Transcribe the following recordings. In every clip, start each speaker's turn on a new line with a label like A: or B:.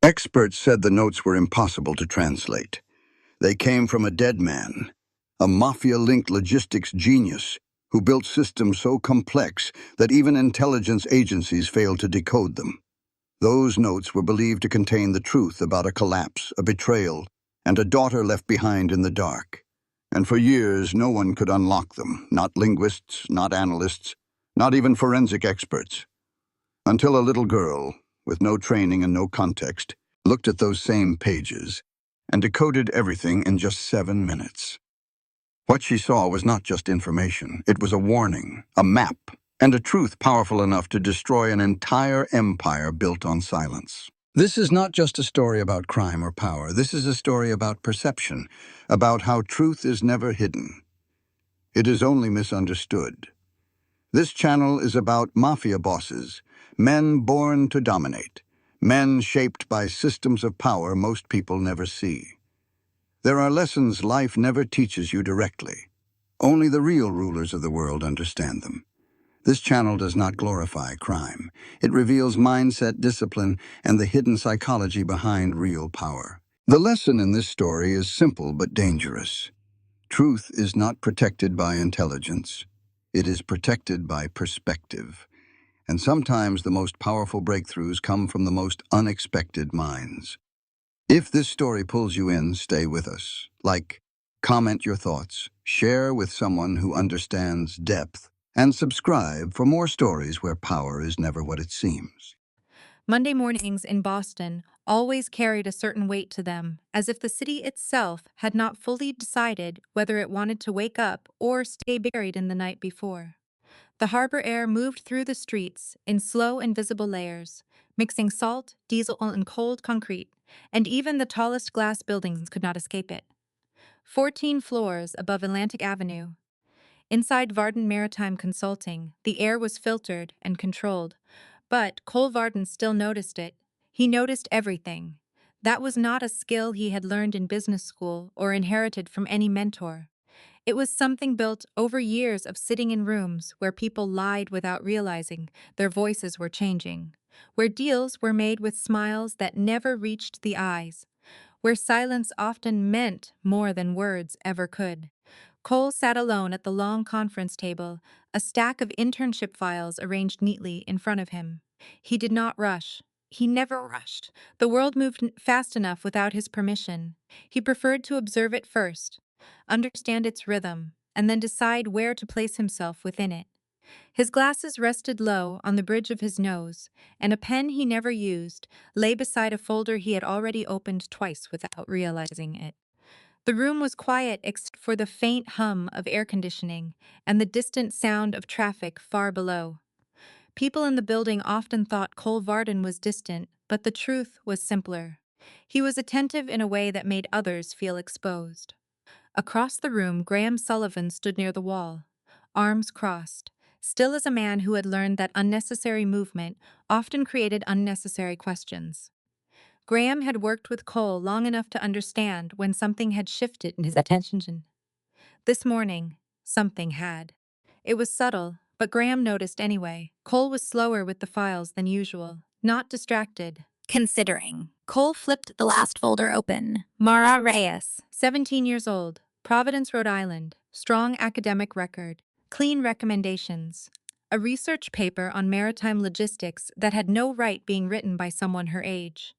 A: Experts said the notes were impossible to translate. They came from a dead man, a mafia-linked logistics genius who built systems so complex that even intelligence agencies failed to decode them. Those notes were believed to contain the truth about a collapse, a betrayal, and a daughter left behind in the dark. And for years, no one could unlock them, not linguists, not analysts, not even forensic experts. Until a little girl, with no training and no context, looked at those same pages and decoded everything in just 7 minutes. What she saw was not just information, it was a warning, a map, and a truth powerful enough to destroy an entire empire built on silence. This is not just a story about crime or power. This is a story about perception, about how truth is never hidden. It is only misunderstood. This channel is about mafia bosses, men born to dominate, men shaped by systems of power most people never see. There are lessons life never teaches you directly. Only the real rulers of the world understand them. This channel does not glorify crime. It reveals mindset, discipline, and the hidden psychology behind real power. The lesson in this story is simple but dangerous. Truth is not protected by intelligence. It is protected by perspective. And sometimes the most powerful breakthroughs come from the most unexpected minds. If this story pulls you in, stay with us. Like, comment your thoughts, share with someone who understands depth, and subscribe for more stories where power is never what it seems.
B: Monday mornings in Boston always carried a certain weight to them, as if the city itself had not fully decided whether it wanted to wake up or stay buried in the night before. The harbor air moved through the streets in slow, invisible layers, mixing salt, diesel, and cold concrete, and even the tallest glass buildings could not escape it. 14 floors above Atlantic Avenue, inside Varden Maritime Consulting, the air was filtered and controlled. But Cole Varden still noticed it. He noticed everything. That was not a skill he had learned in business school or inherited from any mentor. It was something built over years of sitting in rooms where people lied without realizing their voices were changing, where deals were made with smiles that never reached the eyes, where silence often meant more than words ever could. Cole sat alone at the long conference table, a stack of internship files arranged neatly in front of him. He did not rush. He never rushed. The world moved fast enough without his permission. He preferred to observe it first, understand its rhythm, and then decide where to place himself within it. His glasses rested low on the bridge of his nose, and a pen he never used lay beside a folder he had already opened twice without realizing it. The room was quiet except for the faint hum of air conditioning and the distant sound of traffic far below. People in the building often thought Cole Varden was distant, but the truth was simpler. He was attentive in a way that made others feel exposed. Across the room, Graham Sullivan stood near the wall, arms crossed, still as a man who had learned that unnecessary movement often created unnecessary questions. Graham had worked with Cole long enough to understand when something had shifted in his attention. This morning, something had. It was subtle, but Graham noticed anyway. Cole was slower with the files than usual, not distracted. Considering. Cole flipped the last folder open. Mara Reyes, 17 years old, Providence, Rhode Island, strong academic record, clean recommendations. A research paper on maritime logistics that had no right being written by someone her age.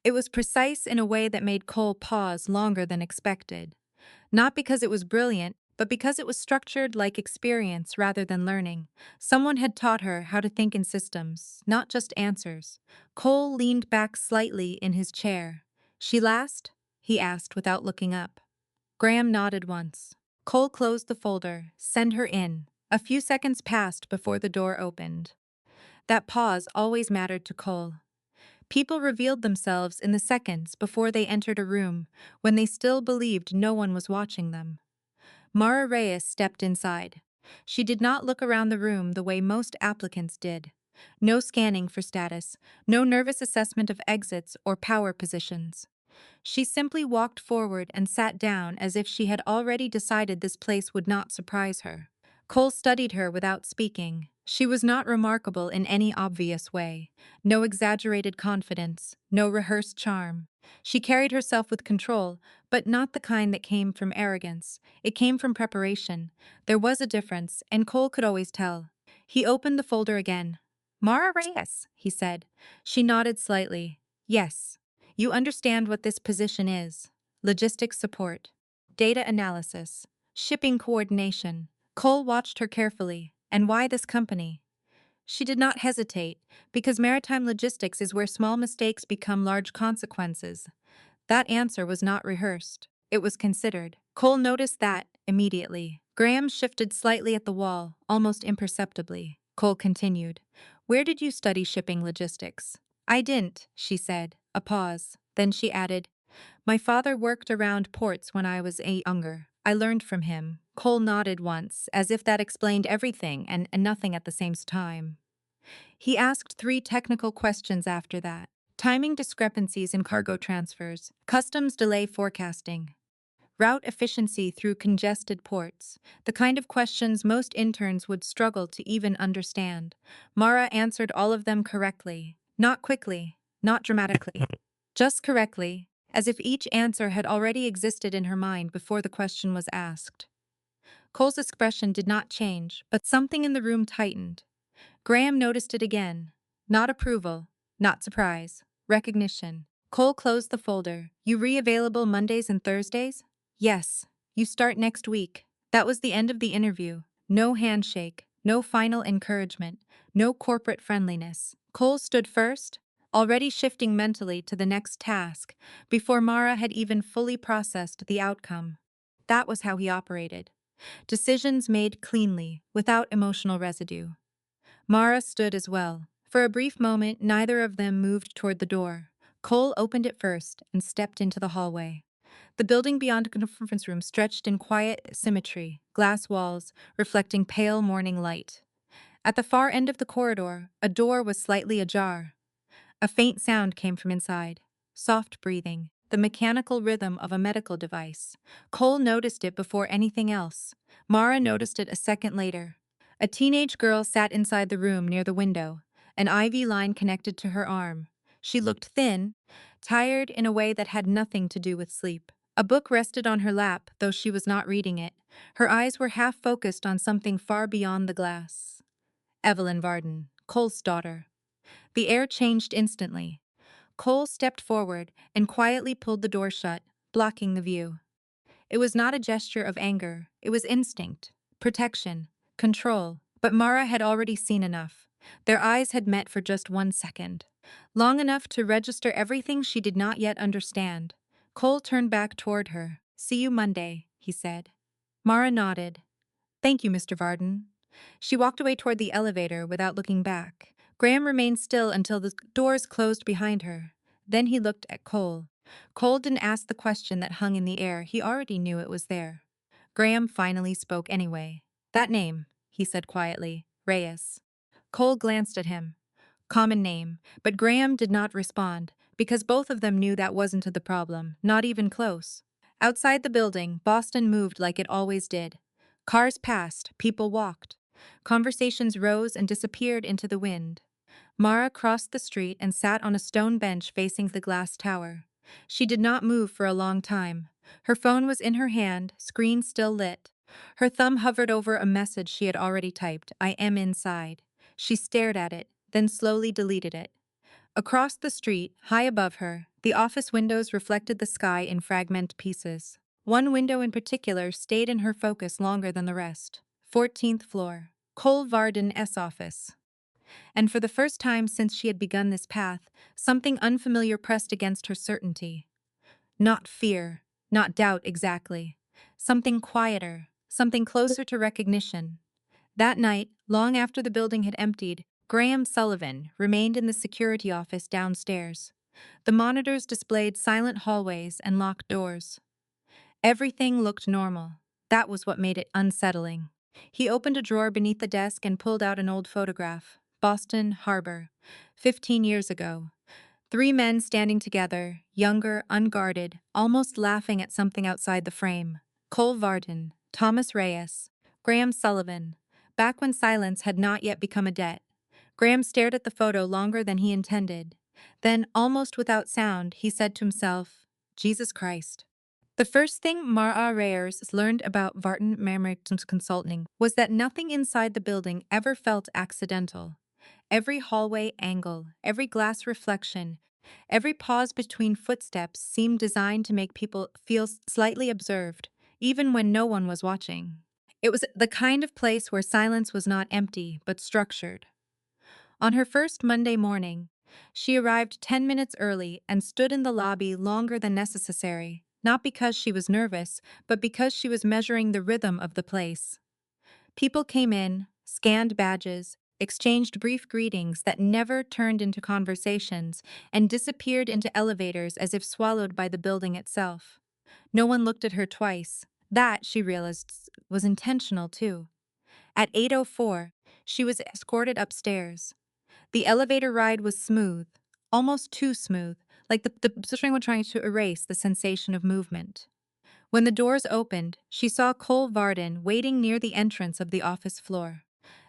B: It was precise in a way that made Cole pause longer than expected. Not because it was brilliant, but because it was structured like experience rather than learning. Someone had taught her how to think in systems, not just answers. Cole leaned back slightly in his chair. "She last?" he asked without looking up. Graham nodded once. Cole closed the folder. "Send her in." A few seconds passed before the door opened. That pause always mattered to Cole. People revealed themselves in the seconds before they entered a room, when they still believed no one was watching them. Mara Reyes stepped inside. She did not look around the room the way most applicants did. No scanning for status, no nervous assessment of exits or power positions. She simply walked forward and sat down as if she had already decided this place would not surprise her. Cole studied her without speaking. She was not remarkable in any obvious way. No exaggerated confidence, no rehearsed charm. She carried herself with control, but not the kind that came from arrogance. It came from preparation. There was a difference, and Cole could always tell. He opened the folder again. Mara Reyes, he said. She nodded slightly. Yes. You understand what this position is. Logistics support. Data analysis. Shipping coordination. Cole watched her carefully. And why this company? She did not hesitate, because maritime logistics is where small mistakes become large consequences. That answer was not rehearsed. It was considered. Cole noticed that immediately. Graham shifted slightly at the wall, almost imperceptibly. Cole continued. Where did you study shipping logistics? I didn't, she said. A pause. Then she added, my father worked around ports when I was younger. I learned from him. Cole nodded once, as if that explained everything and nothing at the same time. He asked 3 technical questions after that. Timing discrepancies in cargo transfers, customs delay forecasting, route efficiency through congested ports, the kind of questions most interns would struggle to even understand. Mara answered all of them correctly. Not quickly, not dramatically. Just correctly, as if each answer had already existed in her mind before the question was asked. Cole's expression did not change, but something in the room tightened. Graham noticed it again. Not approval, not surprise, recognition. Cole closed the folder. You re-available Mondays and Thursdays? Yes. You start next week. That was the end of the interview. No handshake, no final encouragement, no corporate friendliness. Cole stood first, already shifting mentally to the next task, before Mara had even fully processed the outcome. That was how he operated. Decisions made cleanly, without emotional residue. Mara stood as well. For a brief moment, neither of them moved toward the door. Cole opened it first and stepped into the hallway. The building beyond the conference room stretched in quiet symmetry, glass walls reflecting pale morning light. At the far end of the corridor, a door was slightly ajar. A faint sound came from inside. Soft breathing, the mechanical rhythm of a medical device. Cole noticed it before anything else. Mara noticed it a second later. A teenage girl sat inside the room near the window, an IV line connected to her arm. She looked thin, tired in a way that had nothing to do with sleep. A book rested on her lap, though she was not reading it. Her eyes were half focused on something far beyond the glass. Evelyn Varden, Cole's daughter. The air changed instantly. Cole stepped forward and quietly pulled the door shut, blocking the view. It was not a gesture of anger, it was instinct, protection, control, but Mara had already seen enough. Their eyes had met for just 1 second, long enough to register everything she did not yet understand. Cole turned back toward her. See you Monday, he said. Mara nodded. Thank you, Mr. Varden. She walked away toward the elevator without looking back. Graham remained still until the doors closed behind her. Then he looked at Cole. Cole didn't ask the question that hung in the air. He already knew it was there. Graham finally spoke anyway. That name, he said quietly. Reyes. Cole glanced at him. Common name, but Graham did not respond, because both of them knew that wasn't the problem, not even close. Outside the building, Boston moved like it always did. Cars passed, people walked. Conversations rose and disappeared into the wind. Mara crossed the street and sat on a stone bench facing the glass tower. She did not move for a long time. Her phone was in her hand, screen still lit. Her thumb hovered over a message she had already typed, I am inside. She stared at it, then slowly deleted it. Across the street, high above her, the office windows reflected the sky in fragment pieces. One window in particular stayed in her focus longer than the rest. 14th floor. Cole Varden's office. And for the first time since she had begun this path, something unfamiliar pressed against her certainty. Not fear, not doubt exactly. Something quieter, something closer to recognition. That night, long after the building had emptied, Graham Sullivan remained in the security office downstairs. The monitors displayed silent hallways and locked doors. Everything looked normal. That was what made it unsettling. He opened a drawer beneath the desk and pulled out an old photograph. Boston Harbor, 15 years ago. 3 men standing together, younger, unguarded, almost laughing at something outside the frame. Cole Varden, Thomas Reyes, Graham Sullivan. back when silence had not yet become a debt. Graham stared at the photo longer than he intended. Then, almost without sound, he said to himself, Jesus Christ. The first thing Mara Reyes learned about Vartan Maritime Consulting was that nothing inside the building ever felt accidental. Every hallway angle, every glass reflection, every pause between footsteps seemed designed to make people feel slightly observed, even when no one was watching. It was the kind of place where silence was not empty, but structured. On her first Monday morning, she arrived 10 minutes early and stood in the lobby longer than necessary, not because she was nervous, but because she was measuring the rhythm of the place. People came in, scanned badges, exchanged brief greetings that never turned into conversations, and disappeared into elevators as if swallowed by the building itself. No one looked at her twice. That, she realized, was intentional too. At 8:04, she was escorted upstairs. The elevator ride was smooth, almost too smooth, like the string was trying to erase the sensation of movement. When the doors opened, she saw Cole Varden waiting near the entrance of the office floor.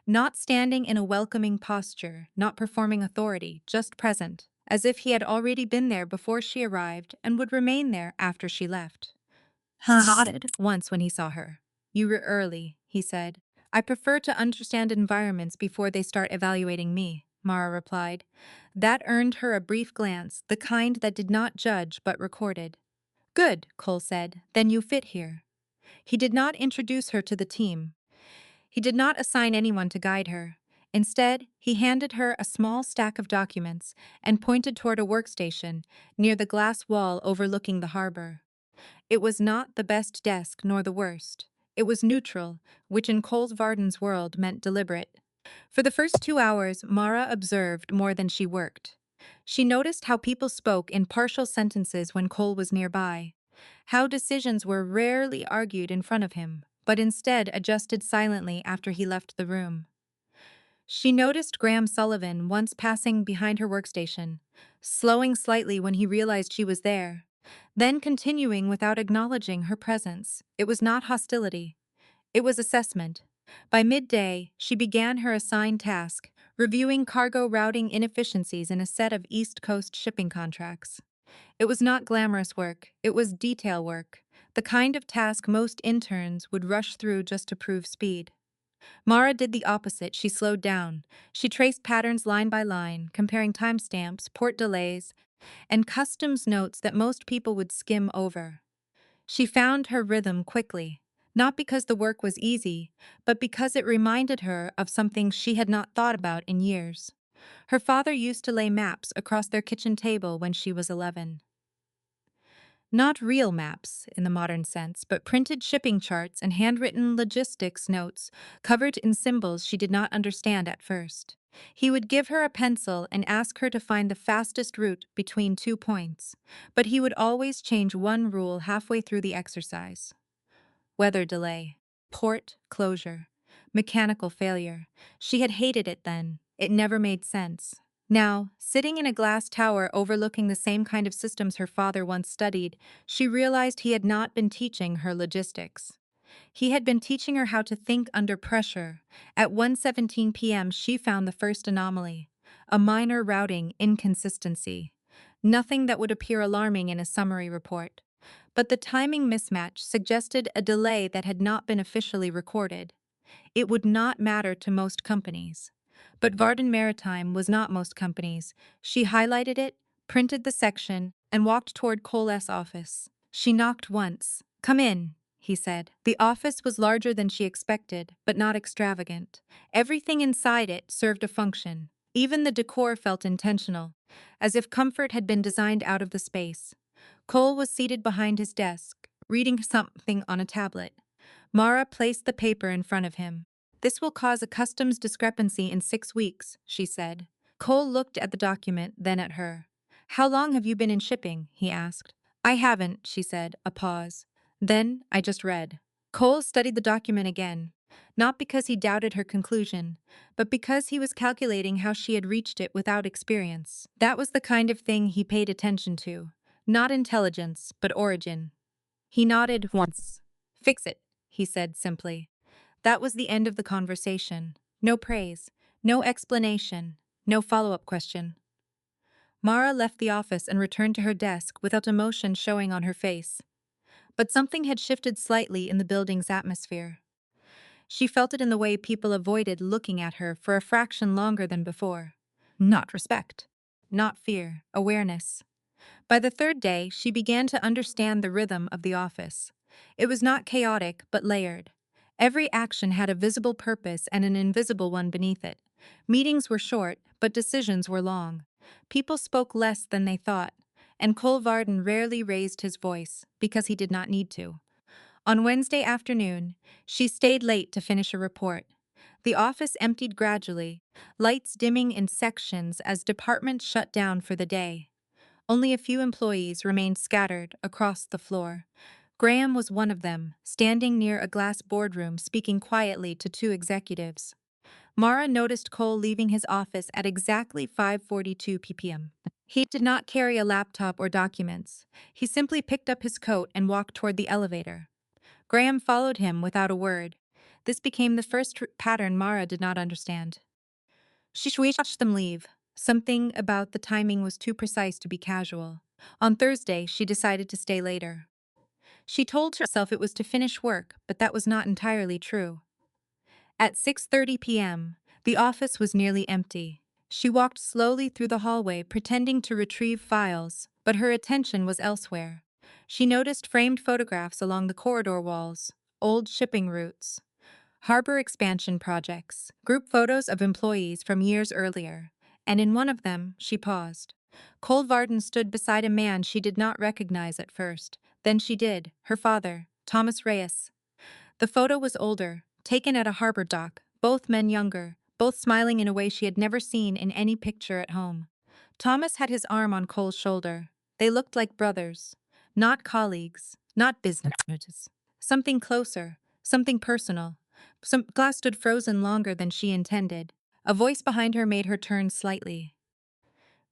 B: Not standing in a welcoming posture, not performing authority, just present, as if he had already been there before she arrived and would remain there after she left. He nodded once when he saw her. You were early, he said. I prefer to understand environments before they start evaluating me, Mara replied. That earned her a brief glance, the kind that did not judge but recorded. Good, Cole said. Then you fit here. He did not introduce her to the team. He did not assign anyone to guide her. Instead, he handed her a small stack of documents and pointed toward a workstation near the glass wall overlooking the harbor. It was not the best desk nor the worst. It was neutral, which in Cole Varden's world meant deliberate. For the first 2 hours, Mara observed more than she worked. She noticed how people spoke in partial sentences when Cole was nearby, how decisions were rarely argued in front of him, but instead adjusted silently after he left the room. She noticed Graham Sullivan once passing behind her workstation, slowing slightly when he realized she was there, then continuing without acknowledging her presence. It was not hostility. It was assessment. By midday, she began her assigned task, reviewing cargo routing inefficiencies in a set of East Coast shipping contracts. It was not glamorous work, it was detail work, the kind of task most interns would rush through just to prove speed. Mara did the opposite. She slowed down. She traced patterns line by line, comparing timestamps, port delays, and customs notes that most people would skim over. She found her rhythm quickly, not because the work was easy, but because it reminded her of something she had not thought about in years. Her father used to lay maps across their kitchen table when she was 11. Not real maps, in the modern sense, but printed shipping charts and handwritten logistics notes covered in symbols she did not understand at first. He would give her a pencil and ask her to find the fastest route between 2 points, but he would always change one rule halfway through the exercise. Weather delay, port closure, mechanical failure. She had hated it then. It never made sense. Now, sitting in a glass tower overlooking the same kind of systems her father once studied, she realized he had not been teaching her logistics. He had been teaching her how to think under pressure. At 1:17 p.m., she found the first anomaly, a minor routing inconsistency. Nothing that would appear alarming in a summary report. But the timing mismatch suggested a delay that had not been officially recorded. It would not matter to most companies. But Varden Maritime was not most companies. She highlighted it, printed the section, and walked toward Cole's office. She knocked once. Come in, he said. The office was larger than she expected, but not extravagant. Everything inside it served a function. Even the decor felt intentional, as if comfort had been designed out of the space. Cole was seated behind his desk, reading something on a tablet. Mara placed the paper in front of him. This will cause a customs discrepancy in 6 weeks, she said. Cole looked at the document, then at her. How long have you been in shipping? He asked. I haven't, she said, a pause. Then I just read. Cole studied the document again, not because he doubted her conclusion, but because he was calculating how she had reached it without experience. That was the kind of thing he paid attention to. Not intelligence, but origin. He nodded once. Fix it, he said simply. That was the end of the conversation. No praise, no explanation, no follow-up question. Mara left the office and returned to her desk without emotion showing on her face. But something had shifted slightly in the building's atmosphere. She felt it in the way people avoided looking at her for a fraction longer than before. Not respect. Not fear. Awareness. By the third day, she began to understand the rhythm of the office. It was not chaotic, but layered. Every action had a visible purpose and an invisible one beneath it. Meetings were short, but decisions were long. People spoke less than they thought, and Cole Varden rarely raised his voice, because he did not need to. On Wednesday afternoon, she stayed late to finish a report. The office emptied gradually, lights dimming in sections as departments shut down for the day. Only a few employees remained scattered across the floor. Graham was one of them, standing near a glass boardroom speaking quietly to two executives. Mara noticed Cole leaving his office at exactly 5:42 p.m. He did not carry a laptop or documents. He simply picked up his coat and walked toward the elevator. Graham followed him without a word. This became the first pattern Mara did not understand. She watched them leave. Something about the timing was too precise to be casual. On Thursday, she decided to stay later. She told herself it was to finish work, but that was not entirely true. At 6:30 p.m., the office was nearly empty. She walked slowly through the hallway, pretending to retrieve files, but her attention was elsewhere. She noticed framed photographs along the corridor walls, old shipping routes, harbor expansion projects, group photos of employees from years earlier, and in one of them, she paused. Cole Varden stood beside a man she did not recognize at first. Then she did, her father, Thomas Reyes. The photo was older, taken at a harbor dock, both men younger, both smiling in a way she had never seen in any picture at home. Thomas had his arm on Cole's shoulder. They looked like brothers, not colleagues, not business partners. Something closer, something personal. Some glass stood frozen longer than she intended. A voice behind her made her turn slightly.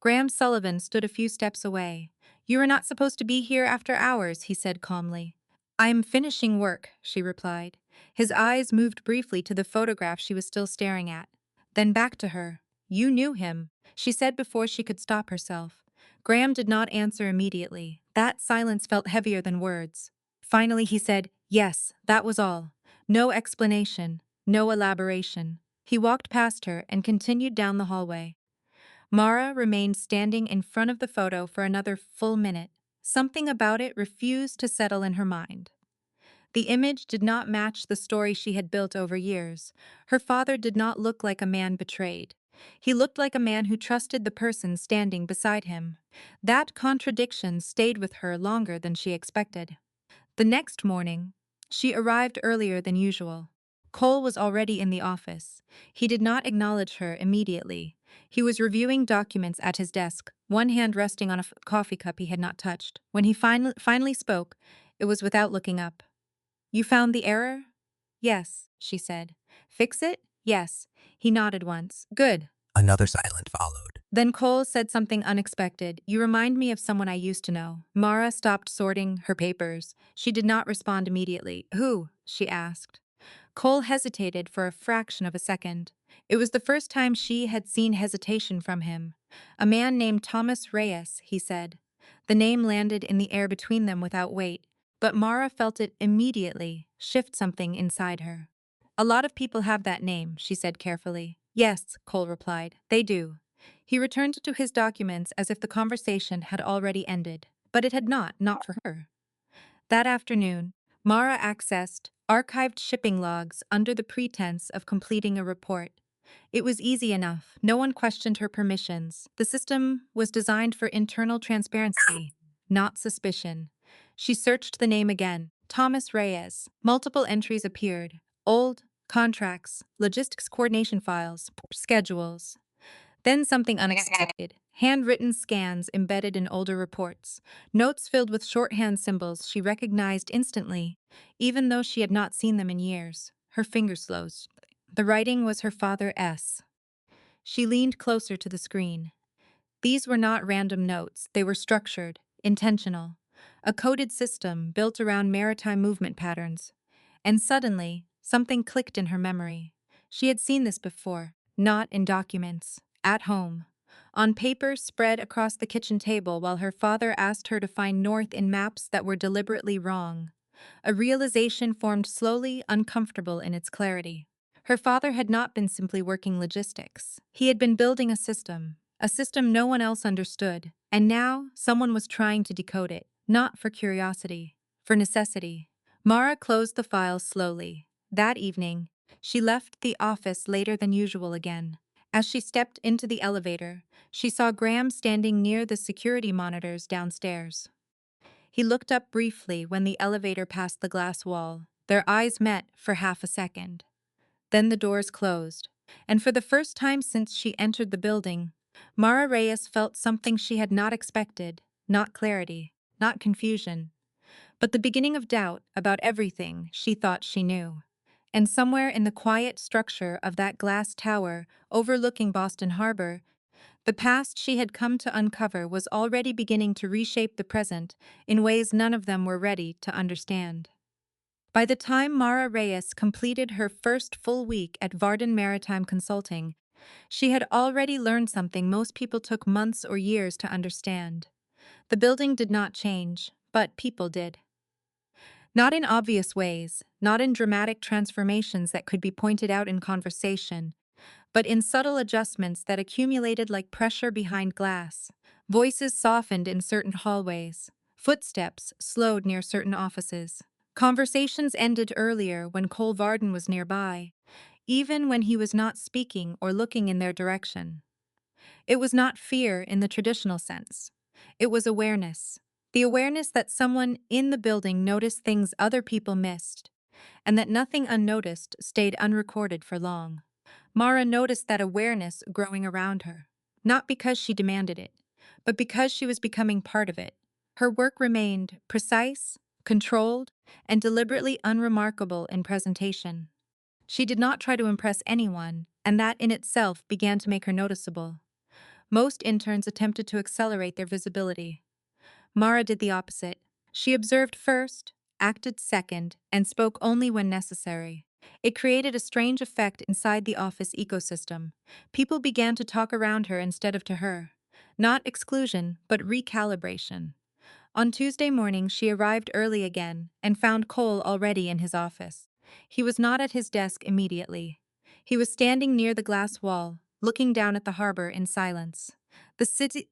B: Graham Sullivan stood a few steps away. "You are not supposed to be here after hours," he said calmly. "I am finishing work," she replied. His eyes moved briefly to the photograph she was still staring at. Then back to her. "You knew him," she said before she could stop herself. Graham did not answer immediately. That silence felt heavier than words. Finally he said, "Yes, that was all. No explanation, no elaboration." He walked past her and continued down the hallway. Mara remained standing in front of the photo for another full minute. Something about it refused to settle in her mind. The image did not match the story she had built over years. Her father did not look like a man betrayed. He looked like a man who trusted the person standing beside him. That contradiction stayed with her longer than she expected. The next morning, she arrived earlier than usual. Cole was already in the office. He did not acknowledge her immediately. He was reviewing documents at his desk, one hand resting on a coffee cup he had not touched. When he finally spoke, it was without looking up. "You found the error?" "Yes," she said. "Fix it?" "Yes." He nodded once. "Good."
C: Another silence followed.
B: Then Cole said something unexpected. "You remind me of someone I used to know." Mara stopped sorting her papers. She did not respond immediately. "Who?" she asked. Cole hesitated for a fraction of a second. It was the first time she had seen hesitation from him. "A man named Thomas Reyes," he said. The name landed in the air between them without weight, but Mara felt it immediately shift something inside her. "A lot of people have that name," she said carefully. "Yes," Cole replied, "they do." He returned to his documents as if the conversation had already ended, but it had not for her. That afternoon, Mara accessed archived shipping logs under the pretense of completing a report. It was easy enough. No one questioned her permissions. The system was designed for internal transparency, not suspicion. She searched the name again. Thomas Reyes. Multiple entries appeared. Old contracts, logistics coordination files, schedules. Then something unexpected. Handwritten scans embedded in older reports. Notes filled with shorthand symbols she recognized instantly, even though she had not seen them in years. Her fingers closed. The writing was her father S. She leaned closer to the screen. These were not random notes. They were structured, intentional. A coded system built around maritime movement patterns. And suddenly, Something clicked in her memory. She had seen this before, not in documents, at home. On paper spread across the kitchen table while her father asked her to find north in maps that were deliberately wrong. A realization formed slowly, uncomfortable in its clarity. Her father had not been simply working logistics. He had been building a system no one else understood, and now someone was trying to decode it, not for curiosity, for necessity. Mara closed the file slowly. That evening, she left the office later than usual again. As she stepped into the elevator, she saw Graham standing near the security monitors downstairs. He looked up briefly when the elevator passed the glass wall. Their eyes met for half a second. Then the doors closed, and for the first time since she entered the building, Mara Reyes felt something she had not expected, not clarity, not confusion, but the beginning of doubt about everything she thought she knew. And somewhere in the quiet structure of that glass tower overlooking Boston Harbor, the past she had come to uncover was already beginning to reshape the present in ways none of them were ready to understand. By the time Mara Reyes completed her first full week at Varden Maritime Consulting, she had already learned something most people took months or years to understand. The building did not change, but people did. Not in obvious ways, not in dramatic transformations that could be pointed out in conversation, but in subtle adjustments that accumulated like pressure behind glass. Voices softened in certain hallways. Footsteps slowed near certain offices. Conversations ended earlier when Cole Varden was nearby, even when he was not speaking or looking in their direction. It was not fear in the traditional sense. It was awareness. The awareness that someone in the building noticed things other people missed, and that nothing unnoticed stayed unrecorded for long. Mara noticed that awareness growing around her, not because she demanded it, but because she was becoming part of it. Her work remained precise, controlled, and deliberately unremarkable in presentation. She did not try to impress anyone, and that in itself began to make her noticeable. Most interns attempted to accelerate their visibility. Mara did the opposite. She observed first, acted second, and spoke only when necessary. It created a strange effect inside the office ecosystem. People began to talk around her instead of to her. Not exclusion, but recalibration. On Tuesday morning, she arrived early again and found Cole already in his office. He was not at his desk immediately. He was standing near the glass wall, looking down at the harbor in silence. The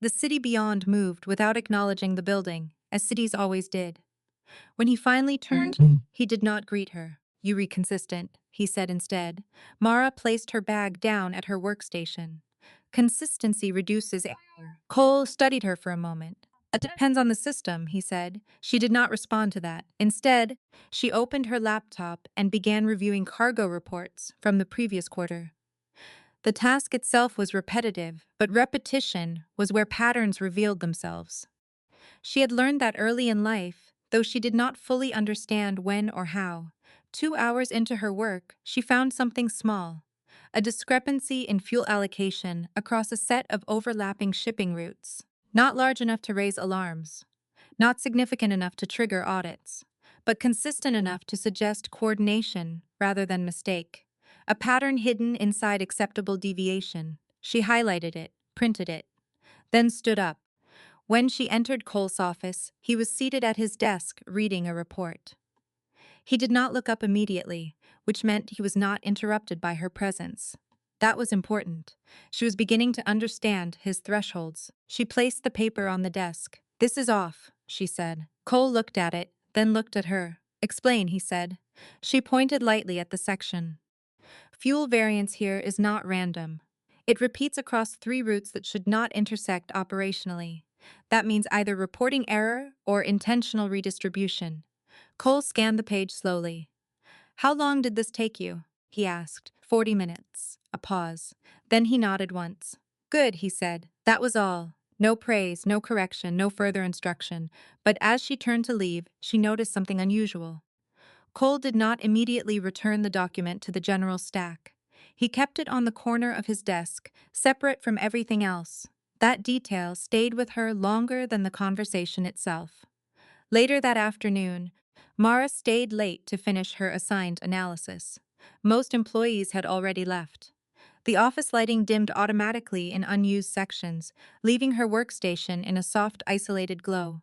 B: city beyond moved without acknowledging the building, as cities always did. When he finally turned, he did not greet her. "You read consistent," he said instead. Mara placed her bag down at her workstation. Consistency reduces error. Cole studied her for a moment. "It depends on the system," he said. She did not respond to that. Instead, she opened her laptop and began reviewing cargo reports from the previous quarter. The task itself was repetitive, but repetition was where patterns revealed themselves. She had learned that early in life, though she did not fully understand when or how. 2 hours into her work, she found something small: a discrepancy in fuel allocation across a set of overlapping shipping routes. Not large enough to raise alarms, not significant enough to trigger audits, but consistent enough to suggest coordination rather than mistake. A pattern hidden inside acceptable deviation. She highlighted it, printed it, then stood up. When she entered Cole's office, he was seated at his desk reading a report. He did not look up immediately, which meant he was not interrupted by her presence. That was important. She was beginning to understand his thresholds. She placed the paper on the desk. "This is off," she said. Cole looked at it, then looked at her. "Explain," he said. She pointed lightly at the section. "Fuel variance here is not random. It repeats across 3 routes that should not intersect operationally. That means either reporting error or intentional redistribution." Cole scanned the page slowly. "How long did this take you?" he asked. 40 minutes. A pause. Then he nodded once. "Good," he said. That was all. No praise, no correction, no further instruction. But as she turned to leave, she noticed something unusual. Cole did not immediately return the document to the general stack. He kept it on the corner of his desk, separate from everything else. That detail stayed with her longer than the conversation itself. Later that afternoon, Mara stayed late to finish her assigned analysis. Most employees had already left. The office lighting dimmed automatically in unused sections, leaving her workstation in a soft, isolated glow.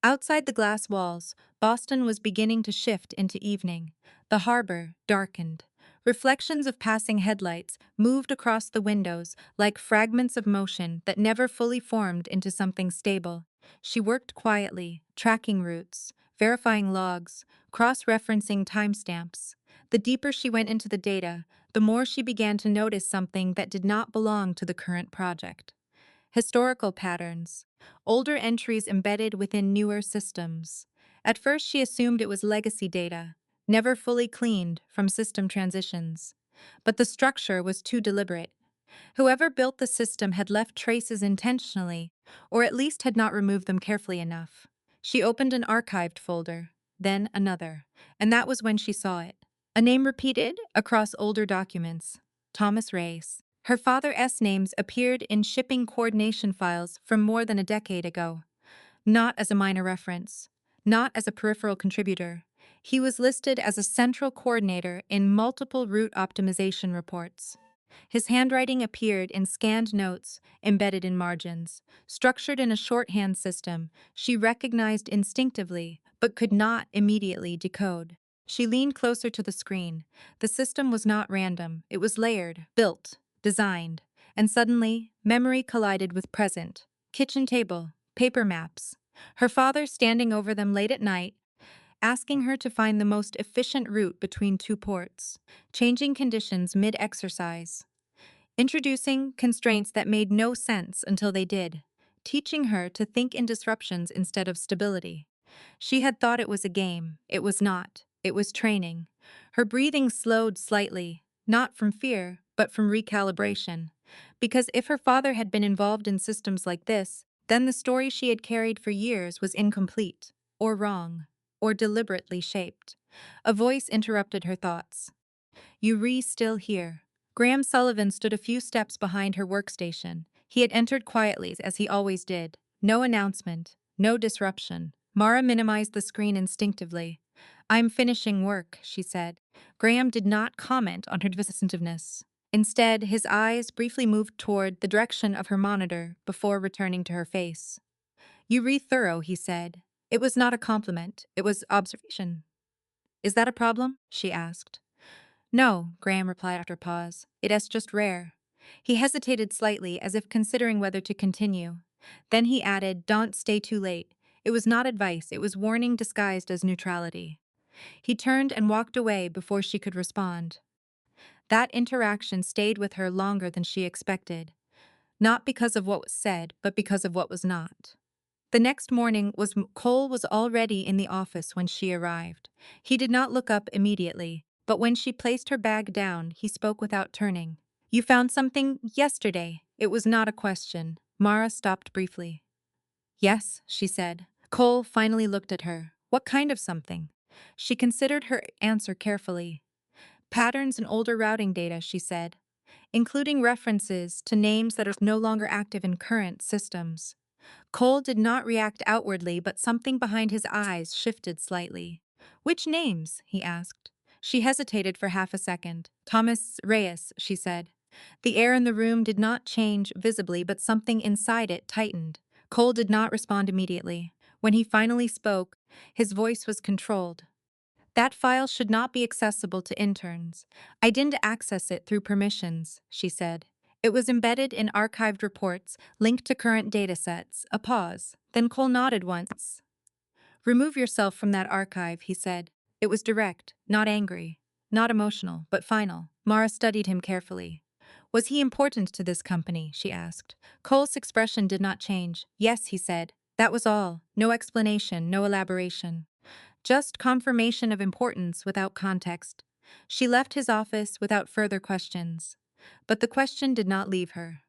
B: Outside the glass walls, Boston was beginning to shift into evening. The harbor darkened. Reflections of passing headlights moved across the windows like fragments of motion that never fully formed into something stable. She worked quietly, tracking routes, verifying logs, cross-referencing timestamps. The deeper she went into the data, the more she began to notice something that did not belong to the current project. Historical patterns, older entries embedded within newer systems. At first, she assumed it was legacy data, never fully cleaned from system transitions. But the structure was too deliberate. Whoever built the system had left traces intentionally, or at least had not removed them carefully enough. She opened an archived folder, then another, and that was when she saw it. A name repeated across older documents: Thomas Reyes. Her father's names appeared in shipping coordination files from more than a decade ago. Not as a minor reference, not as a peripheral contributor. He was listed as a central coordinator in multiple route optimization reports. His handwriting appeared in scanned notes embedded in margins, structured in a shorthand system she recognized instinctively but could not immediately decode. She leaned closer to the screen. The system was not random, it was layered, built, designed, and suddenly, memory collided with present. Kitchen table, paper maps. Her father standing over them late at night, asking her to find the most efficient route between two ports, changing conditions mid-exercise, introducing constraints that made no sense until they did, teaching her to think in disruptions instead of stability. She had thought it was a game. It was not. It was training. Her breathing slowed slightly, not from fear, but from recalibration. Because if her father had been involved in systems like this, then the story she had carried for years was incomplete, or wrong, or deliberately shaped. A voice interrupted her thoughts. "You still here?" Graham Sullivan stood a few steps behind her workstation. He had entered quietly, as he always did. No announcement, no disruption. Mara minimized the screen instinctively. "I'm finishing work," she said. Graham did not comment on her divisiveness. Instead, his eyes briefly moved toward the direction of her monitor before returning to her face. "You read thorough," he said. It was not a compliment, it was observation. "Is that a problem?" she asked. "No," Graham replied after a pause. "It's just rare." He hesitated slightly, as if considering whether to continue. Then he added, "Don't stay too late." It was not advice, it was warning disguised as neutrality. He turned and walked away before she could respond. That interaction stayed with her longer than she expected. Not because of what was said, but because of what was not. The next morning, Cole was already in the office when she arrived. He did not look up immediately, but when she placed her bag down, he spoke without turning. "You found something yesterday." It was not a question. Mara stopped briefly. "Yes," she said. Cole finally looked at her. "What kind of something?" She considered her answer carefully. "Patterns in older routing data," she said, "including references to names that are no longer active in current systems." Cole did not react outwardly, but something behind his eyes shifted slightly. "Which names?" he asked. She hesitated for half a second. "Thomas Reyes," she said. The air in the room did not change visibly, but something inside it tightened. Cole did not respond immediately. When he finally spoke, his voice was controlled. "That file should not be accessible to interns. I didn't access it through permissions," she said. "It was embedded in archived reports, linked to current datasets." A pause. Then Cole nodded once. "Remove yourself from that archive," he said. It was direct, not angry, not emotional, but final. Mara studied him carefully. "Was he important to this company?" she asked. Cole's expression did not change. "Yes," he said. That was all. No explanation, no elaboration. Just confirmation of importance without context. She left his office without further questions. But the question did not leave her.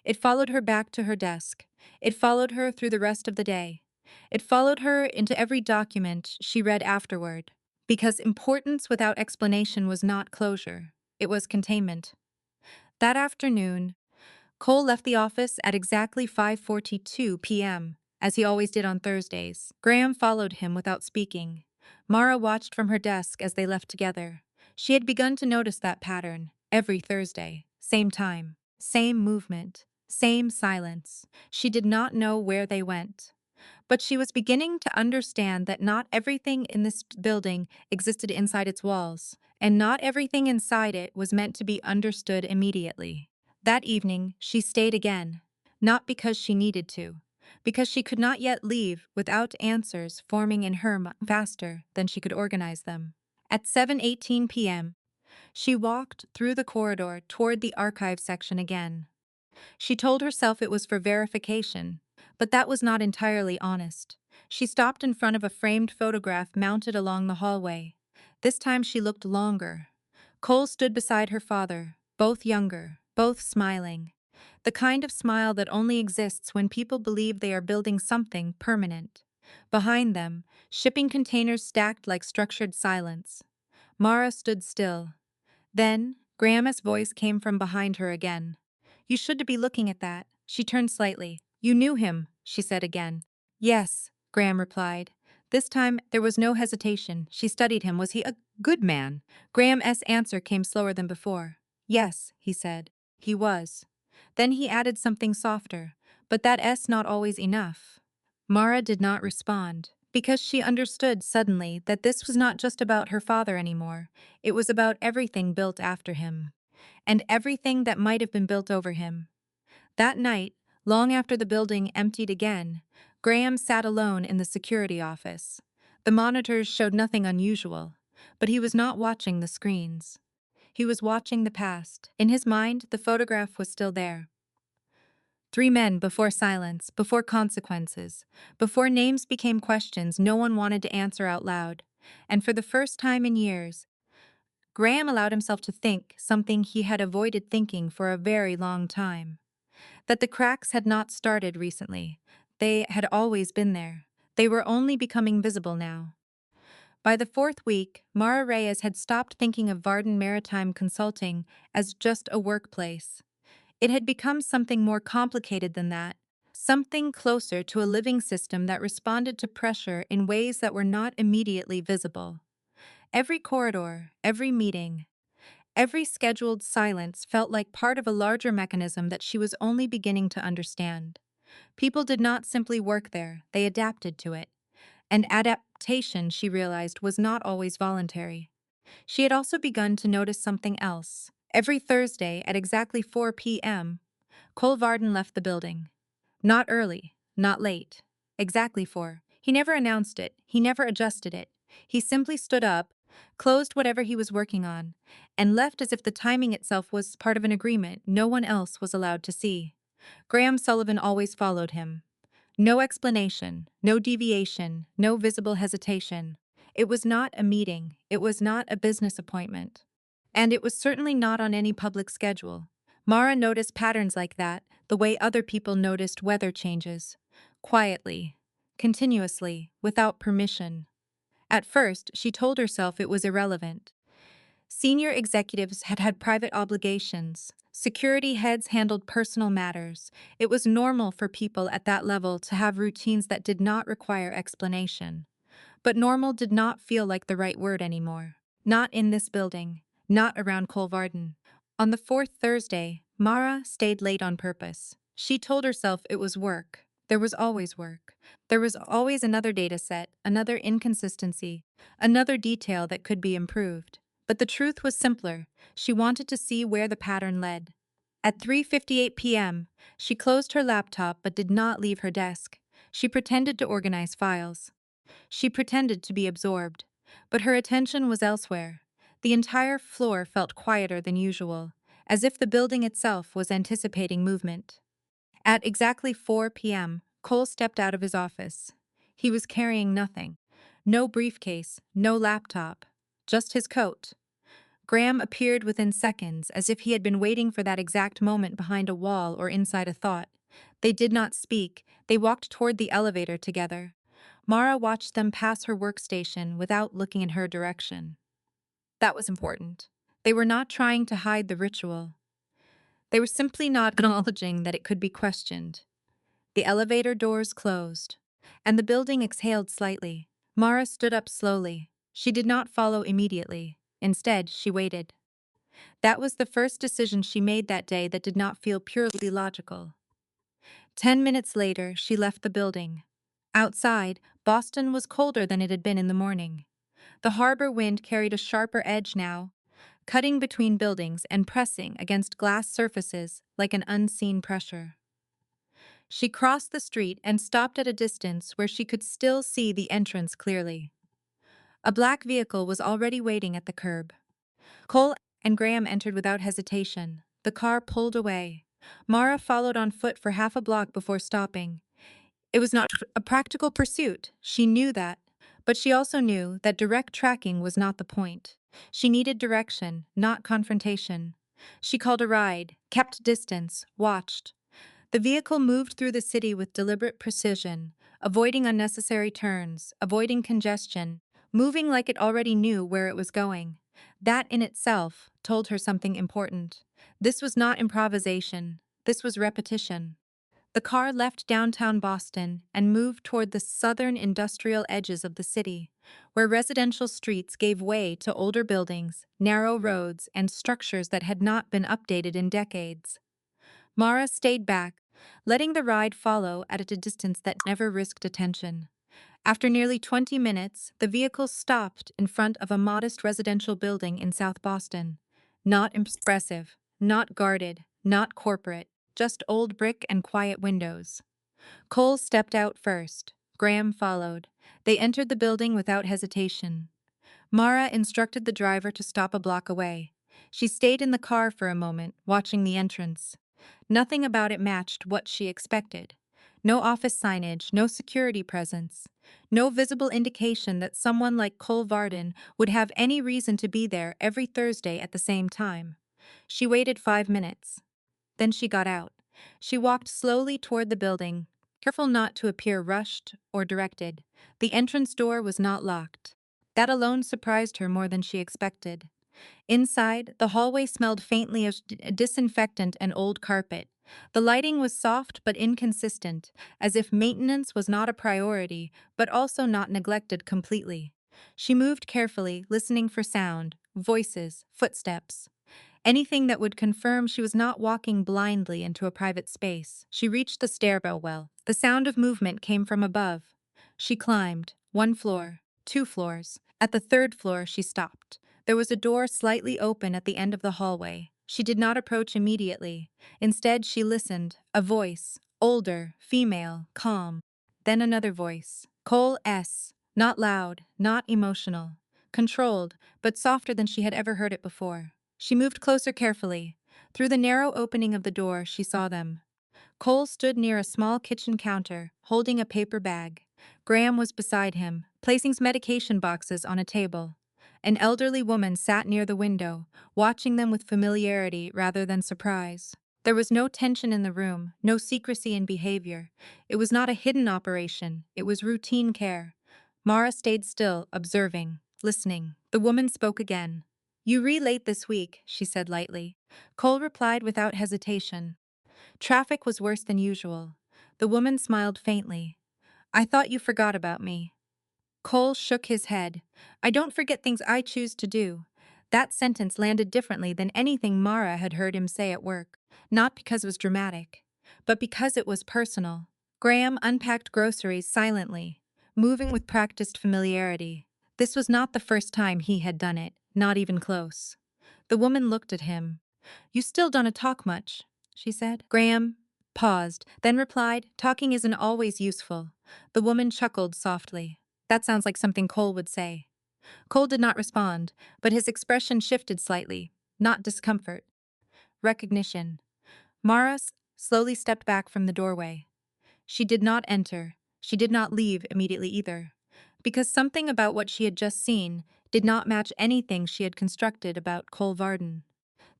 B: It followed her back to her desk. It followed her through the rest of the day. It followed her into every document she read afterward. Because importance without explanation was not closure. It was containment. That afternoon, Cole left the office at exactly 5:42 p.m., as he always did on Thursdays. Graham followed him without speaking. Mara watched from her desk as they left together. She had begun to notice that pattern every Thursday, same time, same movement, same silence. She did not know where they went. But she was beginning to understand that not everything in this building existed inside its walls, and not everything inside it was meant to be understood immediately. That evening, she stayed again, not because she needed to, because she could not yet leave without answers forming in her faster than she could organize them. At 7:18 p.m., she walked through the corridor toward the archive section again. She told herself it was for verification, but that was not entirely honest. She stopped in front of a framed photograph mounted along the hallway. This time she looked longer. Cole stood beside her father, both younger, both smiling. The kind of smile that only exists when people believe they are building something permanent. Behind them, shipping containers stacked like structured silence. Mara stood still. Then, Graham's voice came from behind her again. "You should be looking at that." She turned slightly. "You knew him," she said again. "Yes," Graham replied. This time, there was no hesitation. She studied him. "Was he a good man?" Graham's answer came slower than before. "Yes," he said. "He was." Then he added something softer. "But that S not always enough." Mara did not respond, because she understood suddenly that this was not just about her father anymore. It was about everything built after him, and everything that might have been built over him. That night, long after the building emptied again, Graham sat alone in the security office. The monitors showed nothing unusual, but he was not watching the screens. He was watching the past. In his mind, the photograph was still there. 3 men before silence, before consequences, before names became questions no one wanted to answer out loud. And for the first time in years, Graham allowed himself to think something he had avoided thinking for a very long time. That the cracks had not started recently. They had always been there. They were only becoming visible now. By the 4th week, Mara Reyes had stopped thinking of Varden Maritime Consulting as just a workplace. It had become something more complicated than that, something closer to a living system that responded to pressure in ways that were not immediately visible. Every corridor, every meeting, every scheduled silence felt like part of a larger mechanism that she was only beginning to understand. People did not simply work there, they adapted to it. And adaptation, she realized, was not always voluntary. She had also begun to notice something else. Every Thursday at exactly 4 p.m., Cole Varden left the building. Not early, not late. Exactly 4. He never announced it, he never adjusted it. He simply stood up, closed whatever he was working on, and left as if the timing itself was part of an agreement no one else was allowed to see. Graham Sullivan always followed him. No explanation, no deviation, no visible hesitation. It was not a meeting, it was not a business appointment. And it was certainly not on any public schedule. Mara noticed patterns like that, the way other people noticed weather changes. Quietly, continuously, without permission. At first, she told herself it was irrelevant. Senior executives had had private obligations. Security heads handled personal matters. It was normal for people at that level to have routines that did not require explanation. But normal did not feel like the right word anymore. Not in this building. Not around Cole Varden. On the 4th Thursday, Mara stayed late on purpose. She told herself it was work. There was always work. There was always another data set, another inconsistency, another detail that could be improved. But the truth was simpler. She wanted to see where the pattern led. At 3:58 p.m., she closed her laptop but did not leave her desk. She pretended to organize files. She pretended to be absorbed. But her attention was elsewhere. The entire floor felt quieter than usual, as if the building itself was anticipating movement. At exactly 4 p.m., Cole stepped out of his office. He was carrying nothing. No briefcase, no laptop, just his coat. Graham appeared within seconds, as if he had been waiting for that exact moment behind a wall or inside a thought. They did not speak. They walked toward the elevator together. Mara watched them pass her workstation without looking in her direction. That was important. They were not trying to hide the ritual. They were simply not acknowledging that it could be questioned. The elevator doors closed, and the building exhaled slightly. Mara stood up slowly. She did not follow immediately. Instead, she waited. That was the first decision she made that day that did not feel purely logical. 10 minutes later, she left the building. Outside, Boston was colder than it had been in the morning. The harbor wind carried a sharper edge now, cutting between buildings and pressing against glass surfaces like an unseen pressure. She crossed the street and stopped at a distance where she could still see the entrance clearly. A black vehicle was already waiting at the curb. Cole and Graham entered without hesitation. The car pulled away. Mara followed on foot for half a block before stopping. It was not a practical pursuit, she knew that, but she also knew that direct tracking was not the point. She needed direction, not confrontation. She called a ride, kept distance, watched. The vehicle moved through the city with deliberate precision, avoiding unnecessary turns, avoiding congestion, moving like it already knew where it was going. That in itself told her something important. This was not improvisation, this was repetition. The car left downtown Boston and moved toward the southern industrial edges of the city, where residential streets gave way to older buildings, narrow roads, and structures that had not been updated in decades. Mara stayed back, letting the ride follow at a distance that never risked attention. After nearly 20 minutes, the vehicle stopped in front of a modest residential building in South Boston. Not impressive, not guarded, not corporate, just old brick and quiet windows. Cole stepped out first. Graham followed. They entered the building without hesitation. Mara instructed the driver to stop a block away. She stayed in the car for a moment, watching the entrance. Nothing about it matched what she expected. No office signage, no security presence. No visible indication that someone like Cole Varden would have any reason to be there every Thursday at the same time. She waited 5 minutes. Then she got out. She walked slowly toward the building, careful not to appear rushed or directed. The entrance door was not locked. That alone surprised her more than she expected. Inside, the hallway smelled faintly of disinfectant and old carpet. The lighting was soft but inconsistent, as if maintenance was not a priority, but also not neglected completely. She moved carefully, listening for sound, voices, footsteps. Anything that would confirm she was not walking blindly into a private space. She reached the stairwell well. The sound of movement came from above. She climbed, 1 floor, 2 floors. At the 3rd floor, she stopped. There was a door slightly open at the end of the hallway. She did not approach immediately. Instead, she listened. A voice, older, female, calm. Then another voice. Cole S. Not loud, not emotional. Controlled, but softer than she had ever heard it before. She moved closer carefully. Through the narrow opening of the door, she saw them. Cole stood near a small kitchen counter, holding a paper bag. Graham was beside him, placing medication boxes on a table. An elderly woman sat near the window, watching them with familiarity rather than surprise. There was no tension in the room, no secrecy in behavior. It was not a hidden operation, it was routine care. Mara stayed still, observing, listening. The woman spoke again. "You late this week," she said lightly. Cole replied without hesitation. Traffic was worse than usual. The woman smiled faintly. "I thought you forgot about me." Cole shook his head. "I don't forget things I choose to do." That sentence landed differently than anything Mara had heard him say at work. Not because it was dramatic, but because it was personal. Graham unpacked groceries silently, moving with practiced familiarity. This was not the first time he had done it, not even close. The woman looked at him. "You still don't talk much," she said. Graham paused, then replied, "Talking isn't always useful." The woman chuckled softly. "That sounds like something Cole would say." Cole did not respond, but his expression shifted slightly, not discomfort. Recognition. Mara slowly stepped back from the doorway. She did not enter. She did not leave immediately either. Because something about what she had just seen did not match anything she had constructed about Cole Varden.